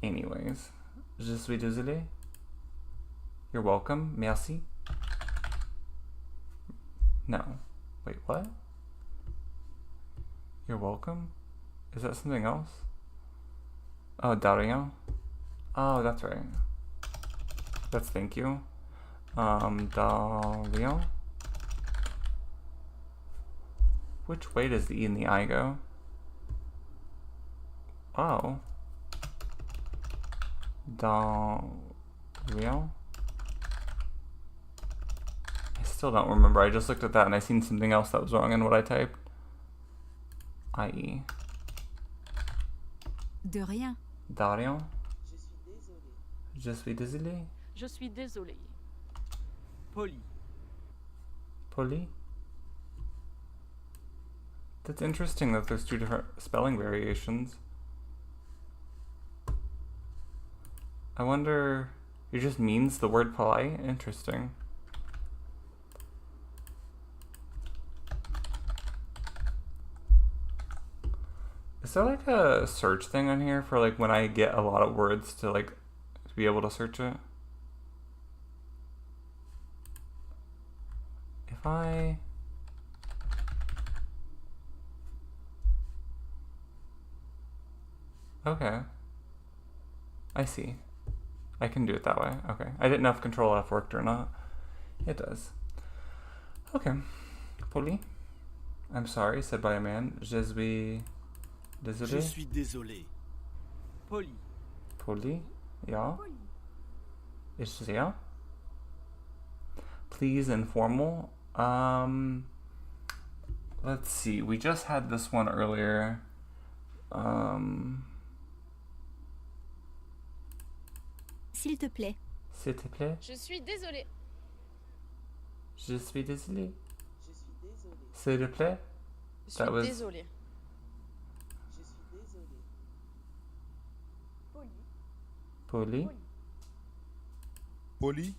Anyways. Je suis désolé. You're welcome. Merci. No. Wait, what? You're welcome? Is that something else? Oh, Dario. Oh, that's right. That's thank you. Dario. Which way does the E and the I go? Oh. Dario. I still don't remember. I just looked at that and I seen something else that was wrong in what I typed. I-E. De rien. Dario. Je suis désolé. Je suis désolé. Poli. Poli? That's interesting that there's two different spelling variations. I wonder, it just means the word polite? Interesting. Is there like a search thing on here for like when I get a lot of words to like to be able to search it? If I... Okay. I see. I can do it that way. Okay. I didn't know if Control F worked or not. It does. Okay. Poli. I'm sorry, said by a man. Je suis désolé. Je suis désolé. Poli. Poli. Ja. Ich sehr. Please, informal. Let's see. We just had this one earlier. S'il te plaît. S'il te plaît. Je suis désolé. Je suis désolé. Je suis désolé. S'il te plaît. Je That suis was- désolé. Je suis désolé. Poli. Poli,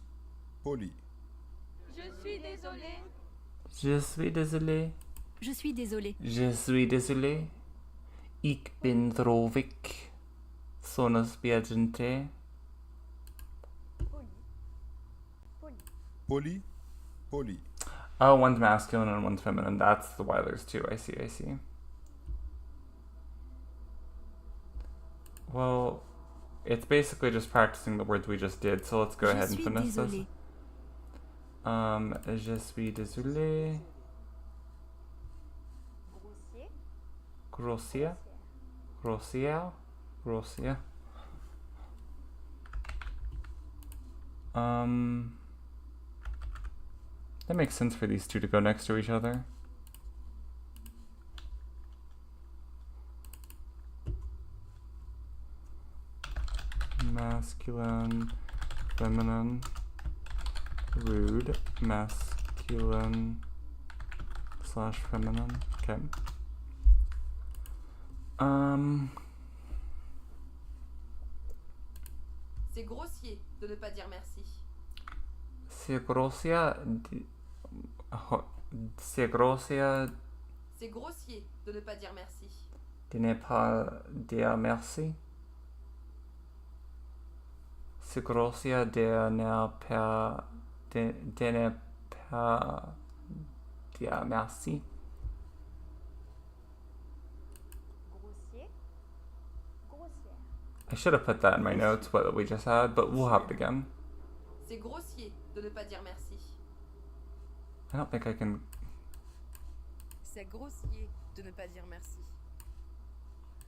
poli. Je suis désolé. Je suis désolé. Je suis désolé. Je suis désolé. Ik ben drovik. Sonos biagente. Poli, poli. Oh, one's masculine and one's feminine. That's why there's two. I see, I see. Well, it's basically just practicing the words we just did, so let's go ahead and finish this. Je suis désolé. Grossier. Grossier. Grossier. That makes sense for these two to go next to each other. Masculine, feminine, rude, masculine slash feminine. Okay. C'est grossier de ne pas dire merci. C'est grossier. C'est grossier C'est grossier de ne pas dire merci. de ne pas dire merci. C'est grossier de ne pas dire merci. I should have put that in my notes, what we just had, but we'll have it again. C'est grossier de ne pas dire merci. I don't think I can. C'est grossier de ne pas dire merci.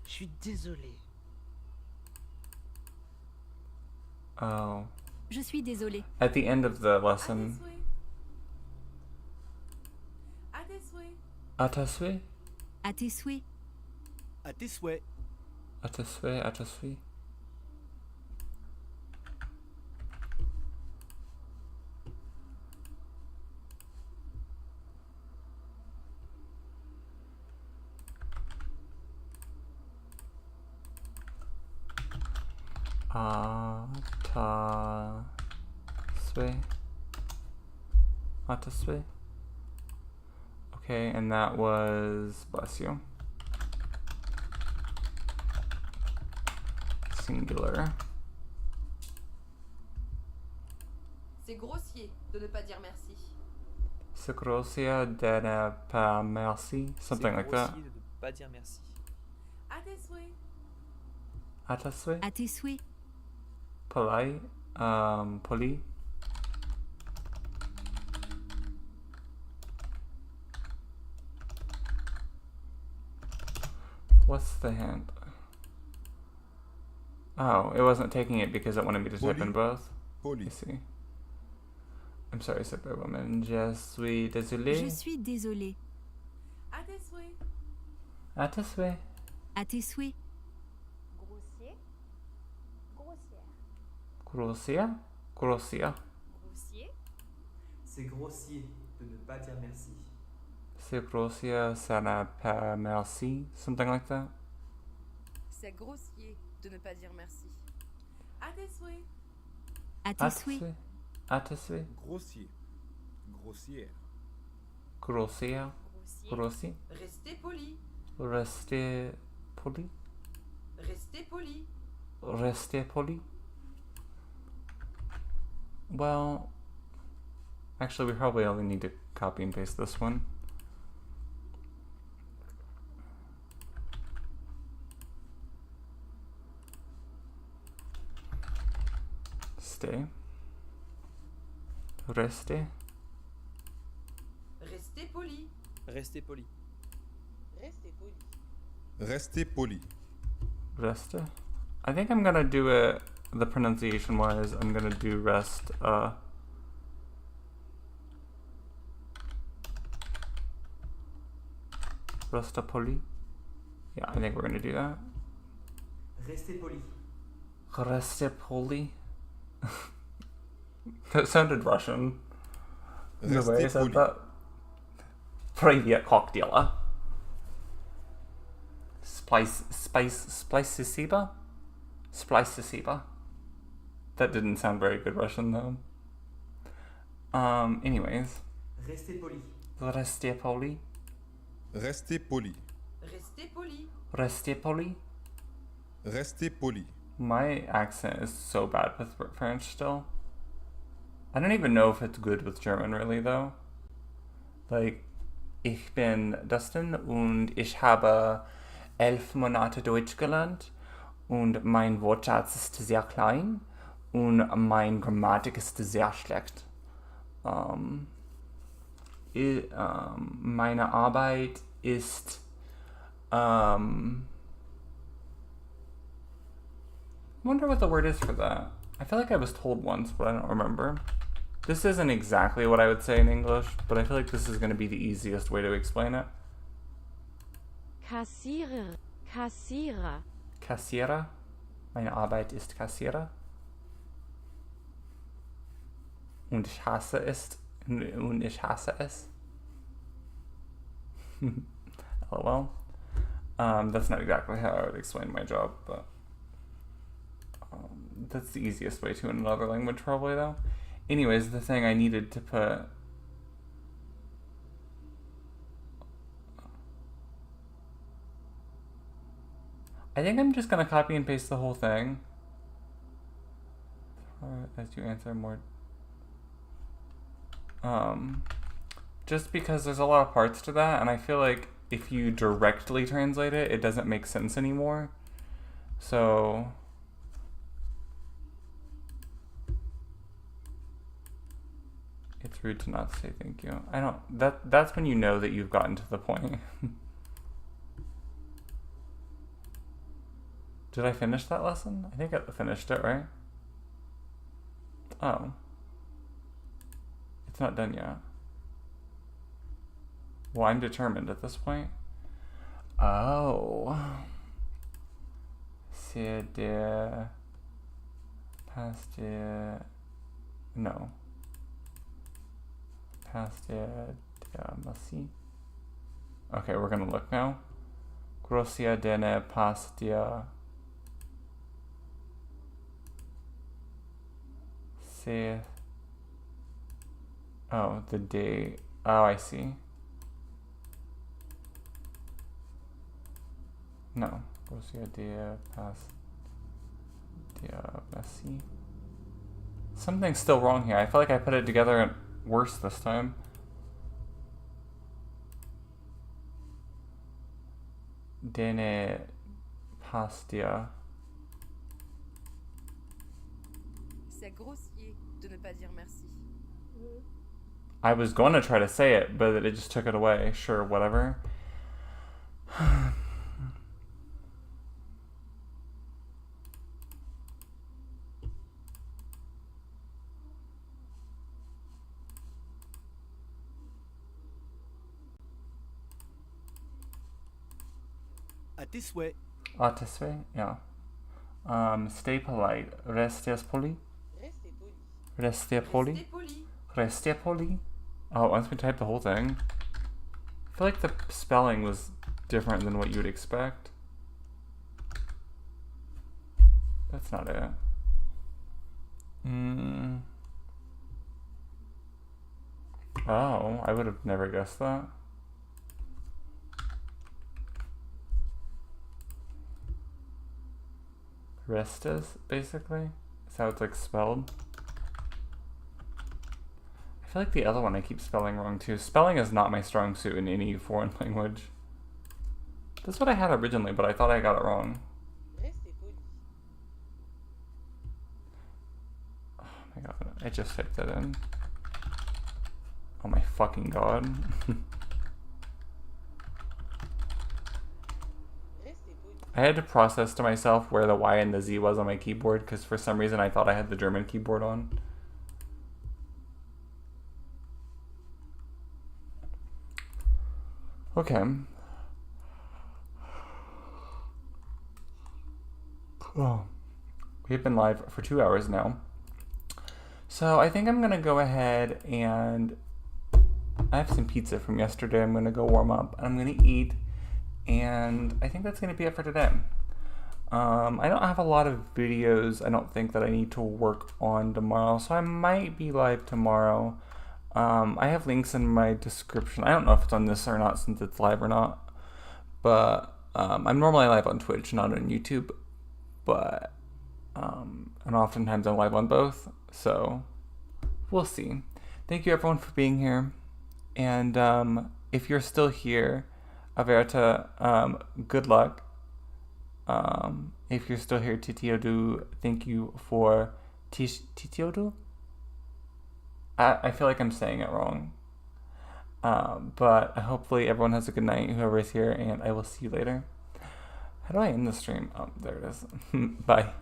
Je suis désolé. Oh. Je suis désolé. At the end of the lesson. À tes souhaits. À tes souhaits. À tes souhaits. À tes souhaits. À tes souhaits. À tes souhaits. Ataswe. Okay, and that was bless you. Singular. C'est grossier de ne pas dire merci. C'est grossier de ne pas merci. Something like that. C'est grossier de ne pas dire merci. À tes souhaits. Ataswe. À tes souhaits. Polite. Poli. What's the hint? Oh, it wasn't taking it because it wanted me to type in both. Poli. I see. I'm sorry, said by woman. Je suis désolé. Je suis désolé. À tes souhaits. À tes souhaits. À tes souhaits. Grossier. Grossière. Grossier. Grossier. Grossier. C'est grossier de ne pas dire merci. C'est grossier, ça n'a pas merci. Something like that. C'est grossier de ne pas dire merci. À tes souhaits. À tes souhaits. À tes souhaits. Grossier. Grossière. Grossier. Grossier. Grossier. Restez poli. Restez poli. Restez poli. Restez poli. Well, actually, we probably only need to copy and paste this one. Stay. Restez. Restez poli. Restez poli. Restez poli. Restez poli. Reste. I think I'm gonna do it the pronunciation wise. I'm gonna do rest. Resta poli. Yeah, I think we're gonna do that. Restez poli. Reste poli. That sounded Russian. The way I Restez said poli. that. Привет, коктейла. Splicesiba? Splicesiba. That didn't sound very good Russian though. Anyways. Restez poli. Restez poli. Restez poli. Restez poli. Restez poli. Restez poli. My accent is so bad with French still. I don't even know if it's good with German really though. Like, ich bin Dustin und ich habe 11 Monate Deutsch gelernt und mein Wortschatz ist sehr klein und meine Grammatik ist sehr schlecht. Meine Arbeit ist I wonder what the word is for that. I feel like I was told once, but I don't remember. This isn't exactly what I would say in English, but I feel like this is going to be the easiest way to explain it. Kassierer. Kassierer. Kassierer. Meine Arbeit ist Kassierer. Und ich hasse es. Und ich hasse es. LOL. That's not exactly how I would explain my job, but that's the easiest way to in another language probably though. Anyways, the thing I needed to put I think I'm just gonna copy and paste the whole thing. As you answer more just because there's a lot of parts to that and I feel like if you directly translate it, it doesn't make sense anymore. So it's rude to not say thank you. I don't that's when you know that you've gotten to the point. Did I finish that lesson? I think I finished it, right? Oh. It's not done yet. Well, I'm determined at this point. Oh. C'est der past der no. Past der merci. Okay, we're gonna look now. Grossia dene past der c'est oh, the day. Oh, I see. No. Grossia der past der merci. Something's still wrong here. I feel like I put it together worse this time. Dene pastia. C'est grossier de ne pas dire merci. I was going to try to say it, but it just took it away. Sure, whatever. À tes souhaits. Artiswe, yeah. Stay polite. Restez poli. Restez poli. Restez poli. Restez poli. Oh, once we type the whole thing. I feel like the spelling was different than what you would expect. That's not it. Oh, I would have never guessed that. Restes, basically? Is how it's like spelled? I feel like the other one I keep spelling wrong too. Spelling is not my strong suit in any foreign language. That's what I had originally, but I thought I got it wrong. Oh my god, I just typed that in. Oh my fucking god. I had to process to myself where the Y and the Z was on my keyboard because for some reason I thought I had the German keyboard on. Okay. Oh. We've been live for 2 hours now. So I think I'm gonna go ahead and I have some pizza from yesterday. I'm gonna go warm up and I'm gonna eat, and I think that's gonna be it for today. I don't have a lot of videos I don't think that I need to work on tomorrow, so I might be live tomorrow. I have links in my description. I don't know if it's on this or not since it's live or not, but I'm normally live on Twitch, not on YouTube, but and oftentimes I'm live on both, so we'll see. Thank you everyone for being here, and if you're still here, Averta, good luck. If you're still here, Titiodu, thank you for Titiodu? I feel like I'm saying it wrong. But hopefully everyone has a good night, whoever is here, and I will see you later. How do I end the stream? Oh, there it is. Bye.